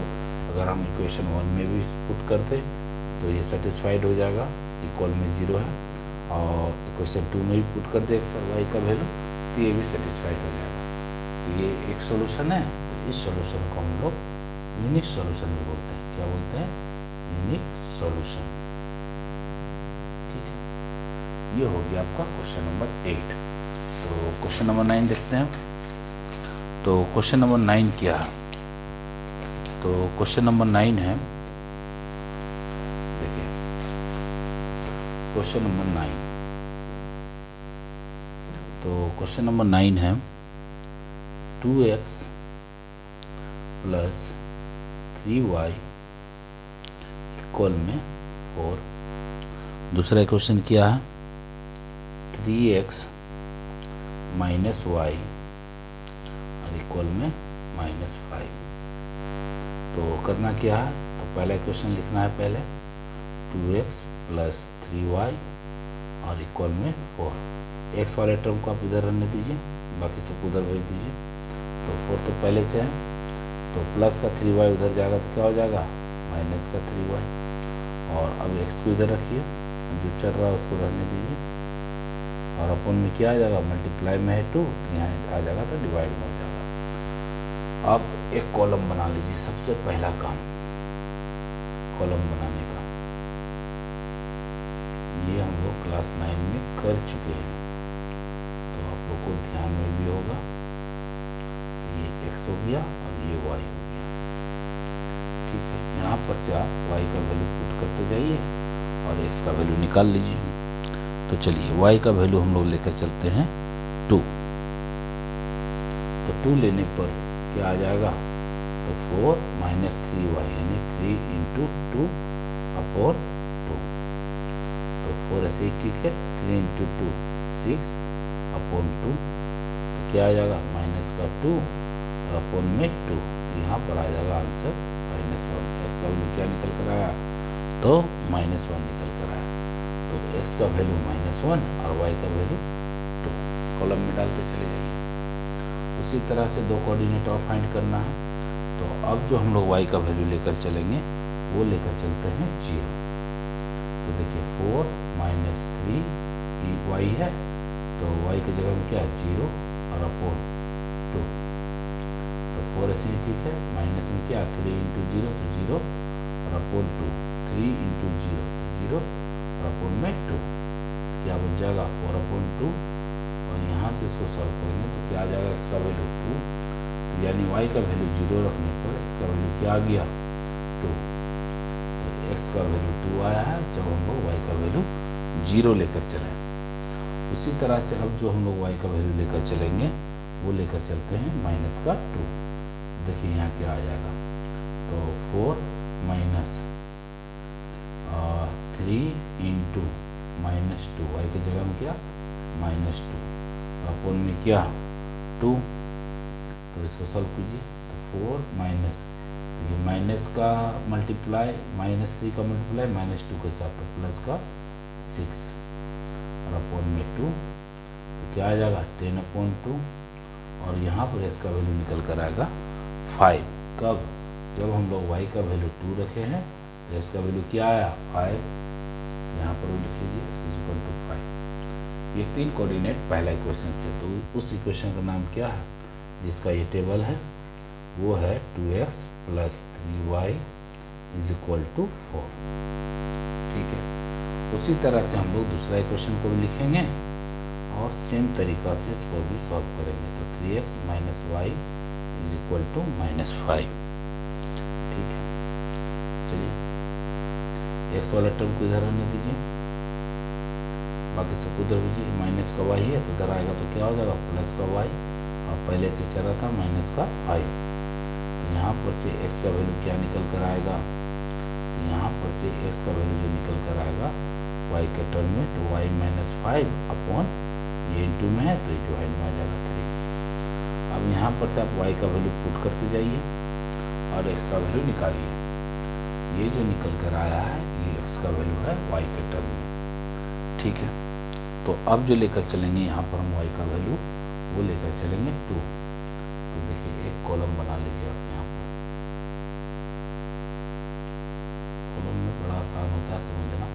अगर हम इक्वेशन 1 में भी पुट करते तो ये सेटिस्फाइड हो जाएगा, इक्वल में 0 है। और इक्वेशन 2 में भी पुट कर दे x और y का वैल्यू, तो ये भी सेटिस्फाइड हो जाएगा। तो ये एक सॉल्यूशन है। तो इस सॉल्यूशन को हम लोग यूनिक सॉल्यूशन भी बोलते हैं। क्या बोलते हैं, यूनिक सॉल्यूशन। ठीक है, ये हो गया आपका क्वेश्चन नंबर 8। तो क्वेश्चन नंबर 9 देखते हैं। तो क्वेश्चन नंबर 9 क्या है, तो क्वेश्चन नंबर 9 है, देखिए क्वेश्चन नंबर 9। तो क्वेश्चन नंबर 9 है 2x + 3y इक्वल में 4। दूसरा क्वेश्चन क्या है, 3x - y और इक्वल में -5। तो करना क्या है, तो पहला क्वेश्चन लिखना है पहले 2x + 3y और इक्वल में 4। x वाले टर्म को आप इधर रहने दीजिए, बाकी सब उधर भेज दीजिए। तो 4 तो पहले से है, तो प्लस का 3y उधर जाएगा तो क्या हो जाएगा, माइनस का 3y। और अब x को इधर रखिए, जो चल रहा है उसको रहने दीजिए। और अपन में क्या आ जाएगा, मल्टीप्लाई में है 2, तो यहाँ आ जाएगा तो डिवाइड में हो जाएगा। अब एक कॉलम बना लीजिए, सबसे पहला काम कॉलम बनाने का, ये हम लोग क्लास 9 में कर चुके हैं, तो आप लोग को ध्यान में भी होगा। ये x हो गया और ये y हो गया। ठीक है, यहाँ पर से आप y का वैल्यू पुट करते जाइए और x का वैल्यू निकाल लीजिए। तो चलिए y का वैल्यू हम लोग लेकर चलते हैं 2। तो 2 लेने पर क्या आ जाएगा, तो 4 - 3y यानी 3 × 2 अपॉन 2। तो 4 ऐसे ही ठीक है, 3 × 2 6 अपॉन 2। तो क्या आ जाएगा, माइनस का 2 और अपॉन में 2। यहाँ पर आ जाएगा आंसर -1। x का वैल्यू क्या निकल कर आया, तो -1 निकल कर आया। तो x का वैल्यू -1 और y का वैल्यू 2 कॉलम में डालते चले जाइए। उसी तरह से 2 कोऑर्डिनेट और फाइंड करना है। तो अब जो हम लोग y का वैल्यू लेकर चलेंगे वो लेकर चलते हैं 0। तो देखिए 4 - 3 y है, तो y की जगह में क्या है 0 और अपॉन 2। तो 4 ऐसे ही ठीक है, माइनस में क्या 3 × 0 तो 0 और अपॉन 2, 3 × 0 0 और अपॉन में 2। क्या बच जाएगा 4 अपॉन 2। और यहाँ से इसको सॉल्व करेंगे तो क्या आ जाएगा, x का वैल्यू 2। तो यानी y का वैल्यू 0 रखने पर x का वैल्यू क्या आ गया 2। तो x का वैल्यू 2 आया है जब हम लोग y का वैल्यू 0 लेकर चले। उसी तरह से अब जो हम लोग y का वैल्यू लेकर चलेंगे वो लेकर चलते हैं -2। देखिए यहाँ क्या आ जाएगा, तो 4 - 3 × -2, y की जगह में क्या -2 अपॉन में क्या 2। तो इसको सॉल्व कीजिए, तो 4 माइनस, ये माइनस का मल्टीप्लाई, -3 का मल्टीप्लाई -2 के साथ, तो प्लस का 6 और अपॉन में 2, तो क्या आ जाएगा 10/2, और यहाँ पर इसका वैल्यू निकल कर आएगा 5। कब? जब हम लोग y का वैल्यू 2 रखे हैं, तो इसका वैल्यू क्या आया 5, यहाँ पर वो लिख लीजिए x = 5। ये 3 कोऑर्डिनेट पहला इक्वेशन से। तो उस इक्वेशन का नाम क्या है जिसका ये टेबल है, वो है 2x + 3y = 4। ठीक है, उसी तरह से हम लोग दूसरा इक्वेशन को भी लिखेंगे और सेम तरीका से इसको भी सॉल्व करेंगे। तो 3x - y = -5। ठीक है, चलिए x वाला टर्म को इधर आने दीजिए, बाकी सब उधर दीजिए। माइनस का y है तो इधर आएगा तो क्या हो जाएगा प्लस का y, और पहले से चला था माइनस का 5। तो यहाँ पर से x का वैल्यू क्या निकल कर आएगा, तो यहाँ पर से x का वैल्यू जो निकल कर आएगा y के टर्म में, तो y - 5 अपॉन ये इंटू में है तो ये डिवाइड में आ जाएगा 3। अब यहाँ पर से आप y का वैल्यू पुट करते जाइए और x का वैल्यू निकालिए। ये जो निकल कर आया है ये x का वैल्यू है y के टर्म में। ठीक है, तो अब जो लेकर चलेंगे यहाँ पर हम y का वैल्यू, वो लेकर चलेंगे 2। तो देखिए एक कॉलम बना लीजिए आप यहाँ पर। कॉलम में बड़ा आसान होता है समझना।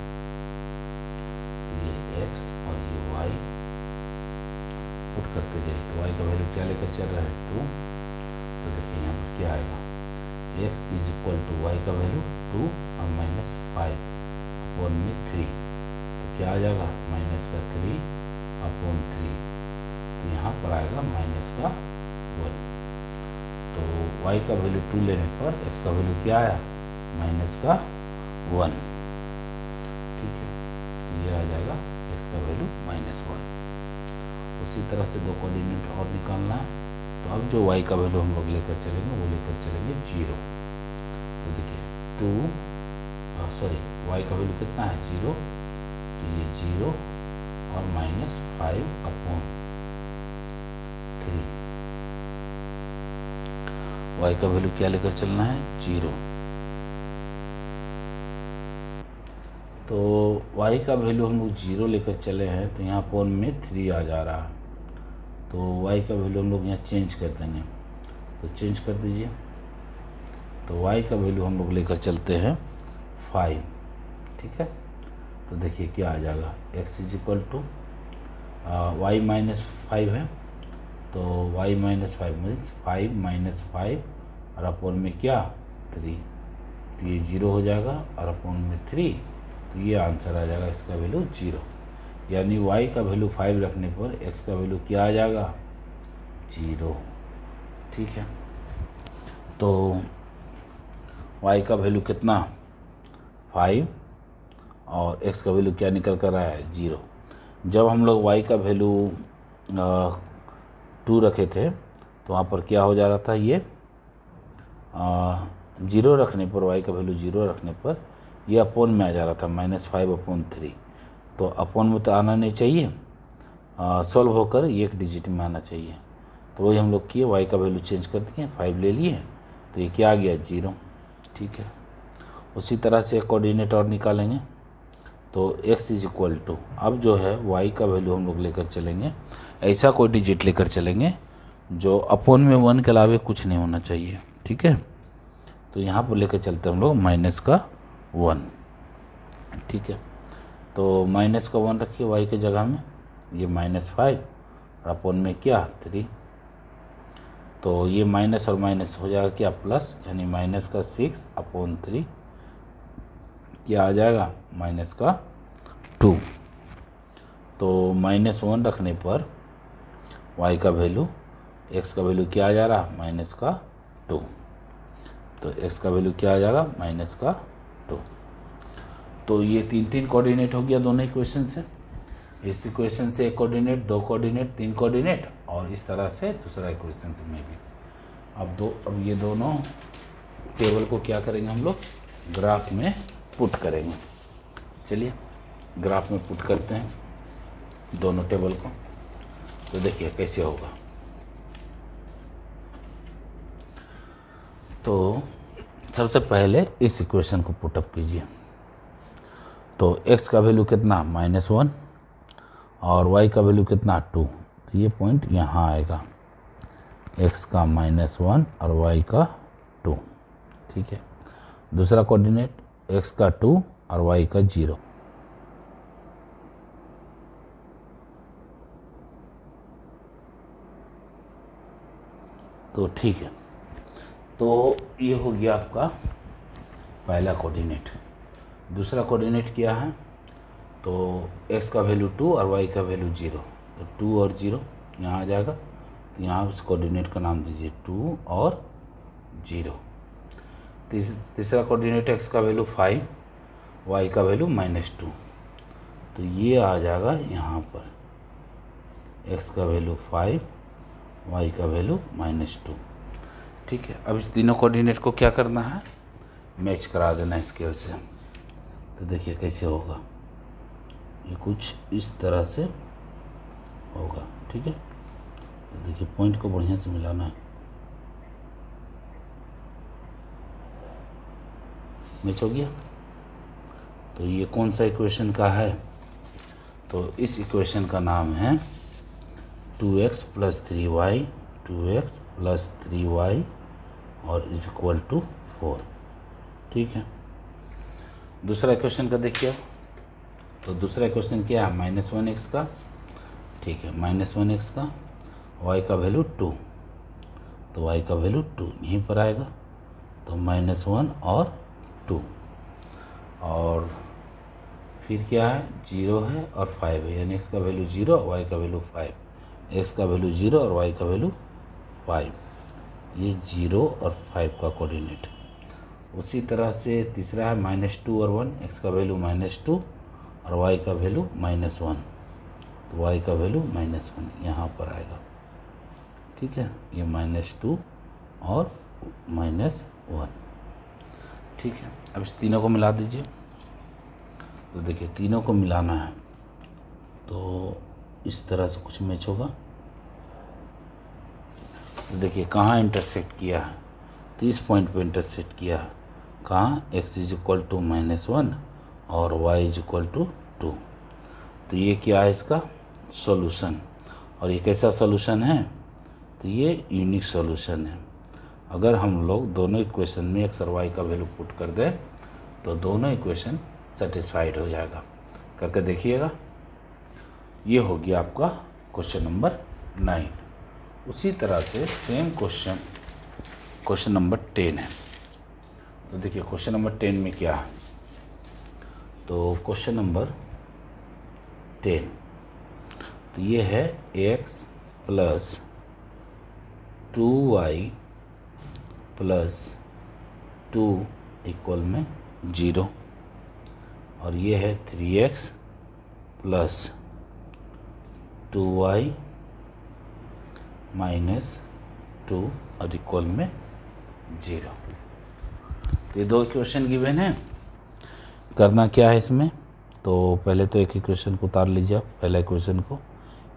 ये x और ये y पुट करते जाइए, तो y का वैल्यू क्या लेकर चल रहा है 2। तो देखिए यहाँ पर क्या आएगा, x = y का वैल्यू 2 और -5 अपॉन में 3, तो क्या आ जाएगा माइनस का 3 अपॉन 3, तो यहाँ पर आएगा माइनस का 1। तो y का वैल्यू 2 लेने पर x का वैल्यू क्या आया माइनस का 1। ठीक है, तो ये आ जाएगा x का वैल्यू -1। उसी तरह से 2 कोऑर्डिनेट और निकालना है। तो अब जो y का वैल्यू हम लोग लेकर चलेंगे वो लेकर चलेंगे 0। तो देखिए y का वैल्यू कितना है 0, तो ये 0 और -5 अपॉन 3। y का वैल्यू क्या लेकर चलना है 0। तो y का वैल्यू हम लोग 0 लेकर चले हैं, तो यहाँ अपॉन में 3 आ जा रहा है। तो y का वैल्यू हम लोग यहाँ चेंज कर देंगे, तो चेंज कर दीजिए। तो y का वैल्यू हम लोग लेकर चलते हैं 5। ठीक है, तो देखिए क्या आ जाएगा x = y - 5 है, तो y - 5 मीन्स 5 - 5 और अपॉन में क्या 3, तो ये 0 हो जाएगा और अपॉन में 3, तो ये आंसर आ जाएगा इसका वैल्यू 0। यानी y का वैल्यू 5 रखने पर x का वैल्यू क्या आ जाएगा 0। ठीक है, तो y का वैल्यू कितना 5 और x का वैल्यू क्या निकल कर आया है 0। जब हम लोग y का वैल्यू 2 रखे थे तो वहाँ पर क्या हो जा रहा था, ये 0 रखने पर, y का वैल्यू 0 रखने पर ये अपॉन में आ जा रहा था -5/3। तो अपॉन में तो आना नहीं चाहिए, सॉल्व होकर ये एक डिजिट में आना चाहिए। तो वही हम लोग किए, y का वैल्यू चेंज कर दिए, 5 ले लिए, तो ये क्या आ गया 0। ठीक है, उसी तरह से एक कोऑर्डिनेट और निकालेंगे। तो x = अब जो है y का वैल्यू हम लोग लेकर चलेंगे, ऐसा कोई डिजिट लेकर चलेंगे जो अपॉन में 1 के अलावे कुछ नहीं होना चाहिए। ठीक है, तो यहाँ पर लेकर चलते हम लोग -1। ठीक है, तो -1 रखिए y के जगह में, ये -5 और अपॉन में क्या 3, तो ये माइनस और माइनस हो जाएगा क्या प्लस, यानी -6 अपॉन 3 क्या आ जाएगा -2। तो -1 रखने पर y का वैल्यू, x का वैल्यू क्या आ जा रहा -2, तो x का वैल्यू क्या आ जाएगा -2। तो ये 3 कोऑर्डिनेट हो गया दोनों इक्वेशन से। इस इक्वेशन से एक कोऑर्डिनेट, 2 कोऑर्डिनेट, 3 कोऑर्डिनेट, और इस तरह से दूसरा इक्वेशन से में भी। अब ये दोनों टेबल को क्या करेंगे हम लोग ग्राफ में पुट करेंगे। चलिए ग्राफ में पुट करते हैं दोनों टेबल को, तो देखिए कैसे होगा। तो सबसे पहले इस इक्वेशन को पुटअप कीजिए। तो x का वैल्यू कितना -1 और y का वैल्यू कितना 2, तो ये पॉइंट यहाँ आएगा, x का -1 और y का 2। ठीक है, दूसरा कोऑर्डिनेट x का 2 और y का 0। तो ठीक है, तो ये हो गया आपका पहला कोऑर्डिनेट। दूसरा कोऑर्डिनेट क्या है, तो x का वैल्यू 2 और y का वैल्यू 0, तो 2 और 0 यहाँ आ जाएगा। तो यहाँ उस कोऑर्डिनेट का नाम दीजिए 2 और 0। तीसरा कोऑर्डिनेट x का वैल्यू 5, y का वैल्यू -2, तो ये आ जाएगा यहाँ पर x का वैल्यू 5, y का वैल्यू -2। ठीक है, अब इस तीनों कोऑर्डिनेट को क्या करना है, मैच करा देना स्केल से। तो देखिए कैसे होगा, ये कुछ इस तरह से होगा। ठीक है, तो देखिए पॉइंट को बढ़िया से मिलाना है, मैच हो गया। तो ये कौन सा इक्वेशन का है, तो इस इक्वेशन का नाम है 2x + 3y, 2x + 3y और = 4। ठीक है, दूसरा इक्वेशन का देखिए। तो दूसरा इक्वेशन क्या है, -1x का। ठीक है, -1x का, y का वैल्यू 2, तो y का वैल्यू 2 यहीं पर आएगा। तो -1 और 2, और फिर क्या है, 0 है और 5 है, यानी x का वैल्यू 0 और y का वैल्यू 5, x का वैल्यू 0 और y का वैल्यू 5, ये 0 और 5 का कोऑर्डिनेट। उसी तरह से तीसरा है -2 और 1, x का वैल्यू -2 और y का वैल्यू -1, तो y का वैल्यू -1 यहाँ पर आएगा। ठीक है, ये -2 और -1। ठीक है, अब इस तीनों को मिला दीजिए। तो देखिए तीनों को मिलाना है, तो इस तरह से कुछ मैच होगा। तो देखिए कहाँ इंटरसेक्ट किया है, तो इस पॉइंट पे इंटरसेक्ट किया है। कहाँ, x = -1 और y = 2। तो ये क्या है, इसका सॉल्यूशन। और ये कैसा सॉल्यूशन है, तो ये यूनिक सॉल्यूशन है। अगर हम लोग दोनों इक्वेशन में x और y का वैल्यू पुट कर दें तो दोनों इक्वेशन सेटिस्फाइड हो जाएगा। करके देखिएगा। ये हो गया आपका क्वेश्चन नंबर 9। उसी तरह से सेम क्वेश्चन नंबर 10 है। तो देखिए क्वेश्चन नंबर 10 में क्या है, तो क्वेश्चन नंबर 10, तो ये है x + 2y + 2 = 0, और ये है 3x + 2y - 2 और = 0। ये दो इक्वेशन गिवन है। करना क्या है इसमें, तो पहले तो एक इक्वेशन को उतार लीजिए आप, पहला इक्वेशन को,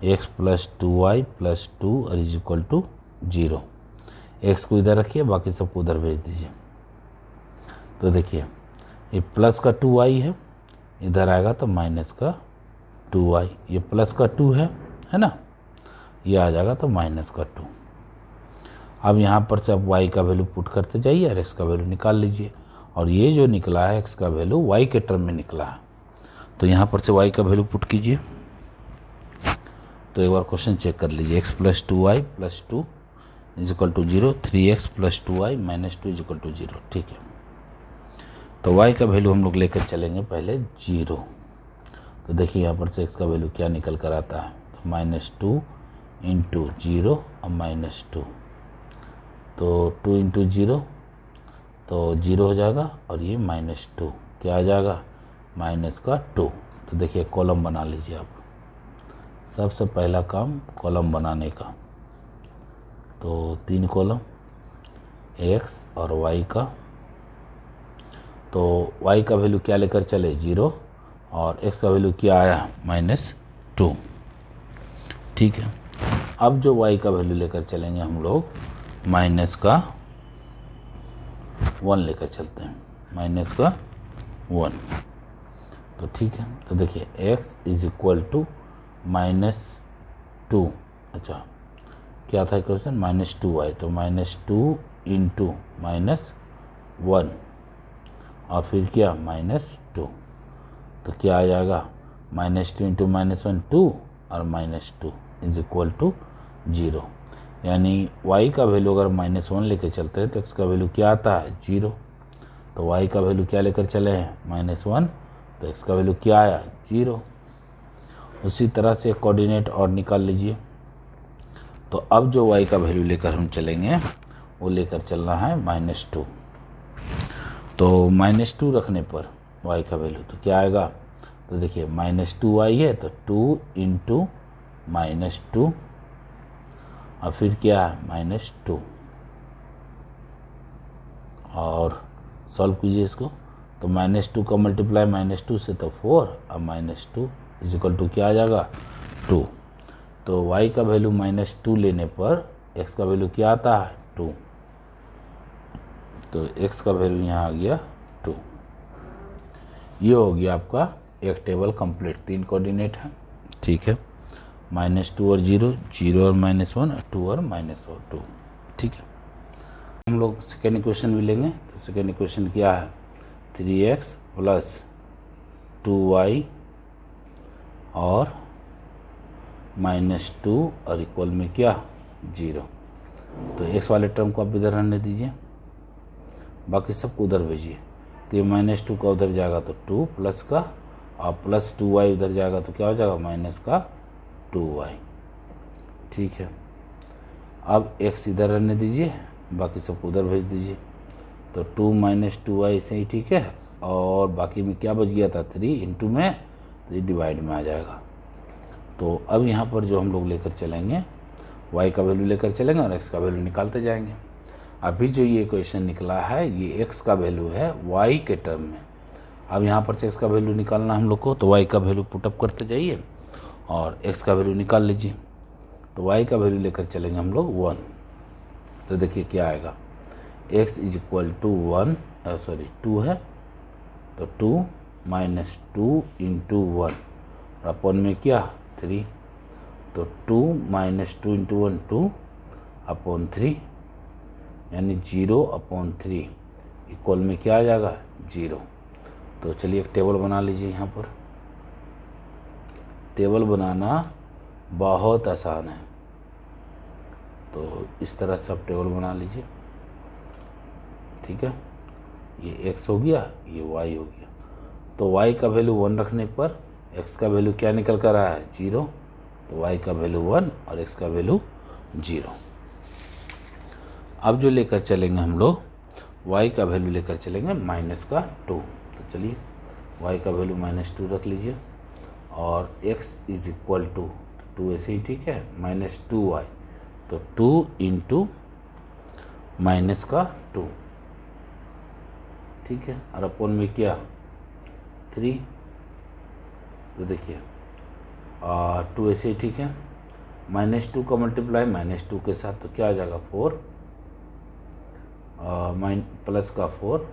x + 2y + 2 और = 0। x को इधर रखिए, बाकी सबको उधर भेज दीजिए। तो देखिए ये प्लस का 2y है, इधर आएगा तो माइनस का 2y, ये प्लस का 2 है ना, ये आ जाएगा तो माइनस का 2। अब यहाँ पर से आप y का वैल्यू पुट करते जाइए और x का वैल्यू निकाल लीजिए। और ये जो निकला है x का वैल्यू y के टर्म में निकला है, तो यहाँ पर से y का वैल्यू पुट कीजिए। तो एक बार क्वेश्चन चेक कर लीजिए, x + 2y + 2 = 0, 3x + 2y - 2 = 0। ठीक है, तो y का वैल्यू हम लोग लेकर चलेंगे पहले 0। तो देखिए यहाँ पर से x का वैल्यू क्या निकल कर आता है, तो -2 × 0 और -2, तो 2 × 0 तो 0 हो जाएगा, और ये -2 क्या आ जाएगा, -2। तो देखिए कॉलम बना लीजिए आप, सबसे पहला काम कॉलम बनाने का। तो 3 कॉलम x और y का, तो y का वैल्यू क्या लेकर चले 0, और x का वैल्यू क्या आया -2। ठीक है, अब जो y का वैल्यू लेकर चलेंगे हम लोग -2 1 लेकर चलते हैं, माइनस का 1। तो ठीक है, तो देखिए x इज इक्वल टू -2, अच्छा क्या था क्वेश्चन, -2y, तो -2 इंटू -1 और फिर क्या -2, तो क्या आ जाएगा -2 इंटू -1 2 और -2 इज इक्वल टू 0। यानी y का वैल्यू अगर -1 लेकर चलते हैं तो x का वैल्यू क्या आता है 0। तो y का वैल्यू क्या लेकर चले हैं -1, तो x का वैल्यू क्या आया 0। उसी तरह से कोऑर्डिनेट और निकाल लीजिए। तो अब जो y का वैल्यू लेकर हम चलेंगे वो लेकर चलना है -2। तो -2 रखने पर y का वैल्यू तो क्या आएगा, तो देखिए -2y है तो 2 इंटू -2 और फिर क्या है -2 और सॉल्व कीजिए इसको। तो -2 का मल्टीप्लाई -2 से तो 4 और -2 इज इक्वल टू क्या आ जाएगा 2। तो y का वैल्यू -2 लेने पर x का वैल्यू क्या आता है 2, तो x का वैल्यू यहाँ आ गया 2। ये हो गया आपका एक टेबल कंप्लीट, 3 कोऑर्डिनेट है, ठीक है, -2 और 0, 0 और -1 और 2 और -2, ठीक है। हम लोग सेकेंड इक्वेशन भी लेंगे। तो सेकेंड इक्वेशन क्या है, 3x प्लस 2y और -2 और इक्वल में क्या 0। तो x वाले टर्म को आप इधर रहने दीजिए, बाकी सबको उधर भेजिए। तो ये -2 का उधर जाएगा तो 2 प्लस का, और प्लस 2y उधर जाएगा तो क्या हो जाएगा माइनस का 2y, ठीक है। अब x इधर रहने दीजिए, बाकी सबको उधर भेज दीजिए। तो 2 - 2y से ही ठीक है, और बाकी में क्या बच गया था 3 इंटू में, तो ये डिवाइड में आ जाएगा। तो अब यहाँ पर जो हम लोग लेकर चलेंगे y का वैल्यू लेकर चलेंगे और x का वैल्यू निकालते जाएंगे। अभी जो ये क्वेश्चन निकला है ये x का वैल्यू है y के टर्म में। अब यहाँ पर से x का वैल्यू निकालना हम लोग को, तो y का वैल्यू पुटअप करते जाइए और x का वैल्यू निकाल लीजिए। तो y का वैल्यू लेकर चलेंगे हम लोग 1। तो देखिए क्या आएगा, x इज इक्वल टू 2 है, तो 2 - 2 इंटू 1 और अपन में क्या 3, तो 2 - 2 इंटू 1 2 अपॉन 3, यानी 0/3 इक्वल में क्या आ जाएगा 0। तो चलिए एक टेबल बना लीजिए। यहाँ पर टेबल बनाना बहुत आसान है, तो इस तरह से आप टेबल बना लीजिए, ठीक है। ये x हो गया, ये y हो गया। तो y का वैल्यू 1 रखने पर x का वैल्यू क्या निकल कर रहा है 0, तो y का वैल्यू 1 और x का वैल्यू 0। अब जो लेकर चलेंगे हम लोग y का वैल्यू लेकर चलेंगे -2। तो चलिए y का वैल्यू -2 रख लीजिए और x इज इक्वल टू 2 ऐसे ही ठीक है, -2y, तो 2 इंटू -2, ठीक है, और अपन में क्या 3। तो देखिए 2 ऐसे ही ठीक है, -2 का मल्टीप्लाई -2 के साथ तो क्या आ जाएगा 4, प्लस का 4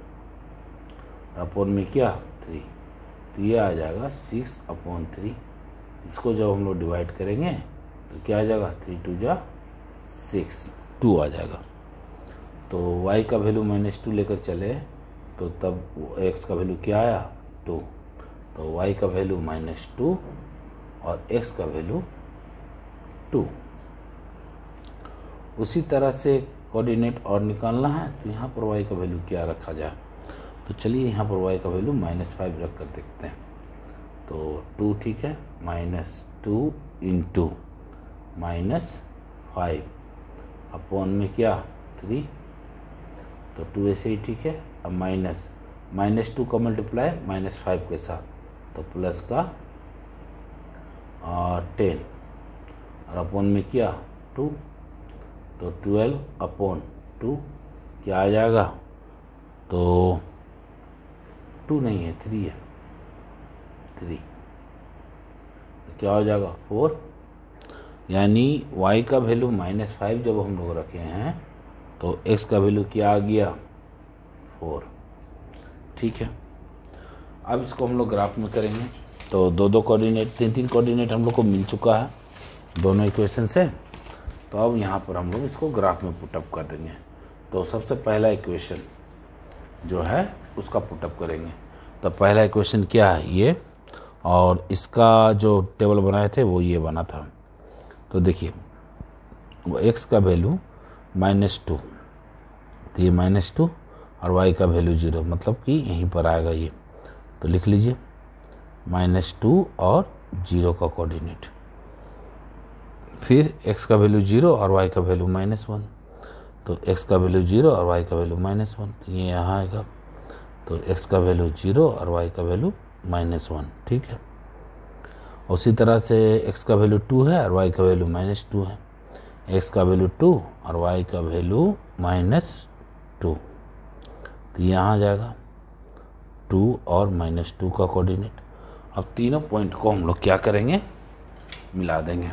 अपन में क्या 3, तो ये आ जाएगा 6/3। इसको जब हम लोग डिवाइड करेंगे तो क्या आ जाएगा 3 2 जा 6, 2 आ जाएगा। तो y का वैल्यू -2 लेकर चले तो तब x का वैल्यू क्या आया 2, तो y का वैल्यू -2 और x का वैल्यू 2। उसी तरह से कोऑर्डिनेट और निकालना है, तो यहाँ पर y का वैल्यू क्या रखा जाए, तो चलिए यहाँ पर y का वैल्यू -5 रख कर देखते हैं। तो 2 ठीक है, -2 इंटू -5 अपॉन में क्या 3, तो 2 ऐसे ही ठीक है। अब -2 का मल्टीप्लाई -5 के साथ तो प्लस का 10 और अपॉन में क्या 2, तो 12/2 क्या आ जाएगा, तो 2 नहीं है 3 है, 3 तो क्या हो जाएगा 4। यानी y का वैल्यू -5 जब हम लोग रखे हैं तो x का वैल्यू क्या आ गया 4। ठीक है, अब इसको हम लोग ग्राफ में करेंगे। तो दो दो कोऑर्डिनेट, तीन तीन कोऑर्डिनेट हम लोग को मिल चुका है दोनों इक्वेशन से। तो अब यहाँ पर हम लोग इसको ग्राफ में पुटअप कर देंगे। तो सबसे पहला इक्वेशन जो है उसका पुटअप करेंगे। तो पहला इक्वेशन क्या है, ये, और इसका जो टेबल बनाए थे वो ये बना था। तो देखिए वो x का वैल्यू -2, तो ये -2 और y का वैल्यू 0, मतलब कि यहीं पर आएगा ये। तो लिख लीजिए -2 और 0 का कोऑर्डिनेट, फिर x का वैल्यू 0 और y का वैल्यू -1। तो x का वैल्यू 0 और y का वैल्यू -1, तो ये यहाँ आएगा। तो x का वैल्यू 0 और y का वैल्यू -1। ठीक है, उसी तरह से x का वैल्यू 2 है और y का वैल्यू -2 है। x का वैल्यू 2 और y का वैल्यू -2, तो यहाँ आ जाएगा 2 और -2 का कोऑर्डिनेट। अब तीनों पॉइंट को हम लोग क्या करेंगे, मिला देंगे।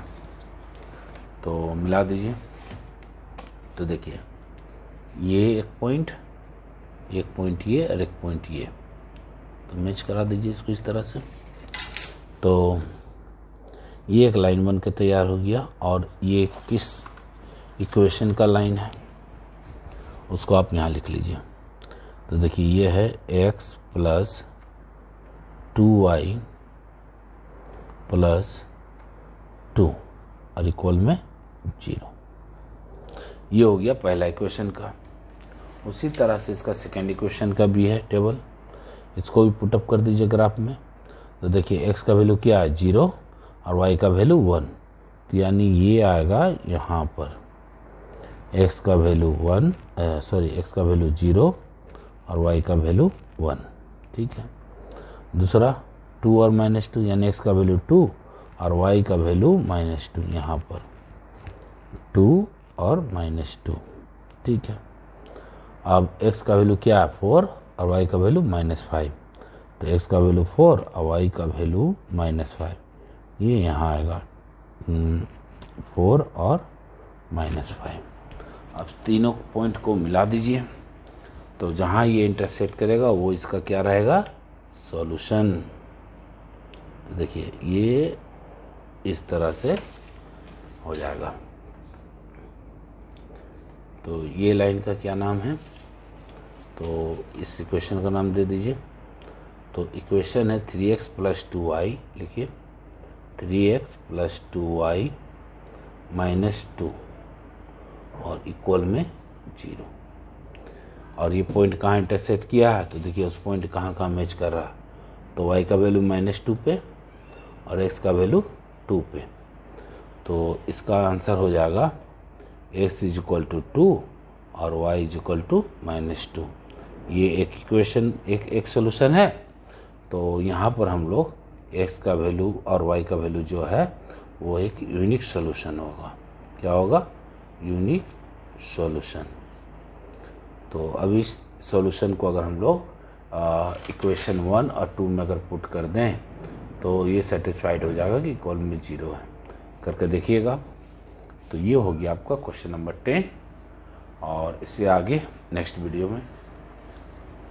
तो मिला दीजिए। तो देखिए ये एक पॉइंट ये और एक पॉइंट ये, तो मैच करा दीजिए इसको इस तरह से। तो ये एक लाइन बन के तैयार हो गया, और ये किस इक्वेशन का लाइन है उसको आप यहाँ लिख लीजिए। तो देखिए ये है x + 2y + 2 और इक्वल में 0। ये हो गया पहला इक्वेशन का। उसी तरह से इसका सेकेंड इक्वेशन का भी है टेबल, इसको भी पुटअप कर दीजिए ग्राफ में। तो देखिए x का वैल्यू क्या है 0 और y का वैल्यू 1, तो यानी ये आएगा यहाँ पर x का वैल्यू 0 और y का वैल्यू 1। ठीक है, दूसरा 2 और -2 यानी x का वैल्यू 2 और y का वैल्यू -2, यहाँ पर 2 और -2। ठीक है, अब x का वैल्यू क्या है 4 और y का वैल्यू -5, तो x का वैल्यू 4 और y का वैल्यू -5, ये यहाँ आएगा 4 और -5। अब तीनों पॉइंट को मिला दीजिए। तो जहाँ ये इंटरसेक्ट करेगा वो इसका क्या रहेगा, सॉल्यूशन। देखिए ये इस तरह से हो जाएगा। तो ये लाइन का क्या नाम है, तो इस इक्वेशन का नाम दे दीजिए। तो इक्वेशन है 3x + 2y, लिखिए 3x + 2y -2 और इक्वल में 0। और ये पॉइंट कहाँ इंटरसेक्ट किया है, तो देखिए उस पॉइंट कहाँ मैच कर रहा है। तो y का वैल्यू -2 पे और x का वैल्यू 2 पे। तो इसका आंसर हो जाएगा x = 2 और y = -2। ये एक इक्वेशन एक सोल्यूशन है। तो यहाँ पर हम लोग x का वैल्यू और y का वैल्यू जो है वो एक यूनिक सॉल्यूशन होगा। क्या होगा, यूनिक सॉल्यूशन। तो अब इस सॉल्यूशन को अगर हम लोग इक्वेशन 1 और 2 में अगर पुट कर दें तो ये सेटिस्फाइड हो जाएगा कि इक्वल में 0 है। करके देखिएगा। तो ये हो गया आपका क्वेश्चन नंबर 10, और इससे आगे नेक्स्ट वीडियो में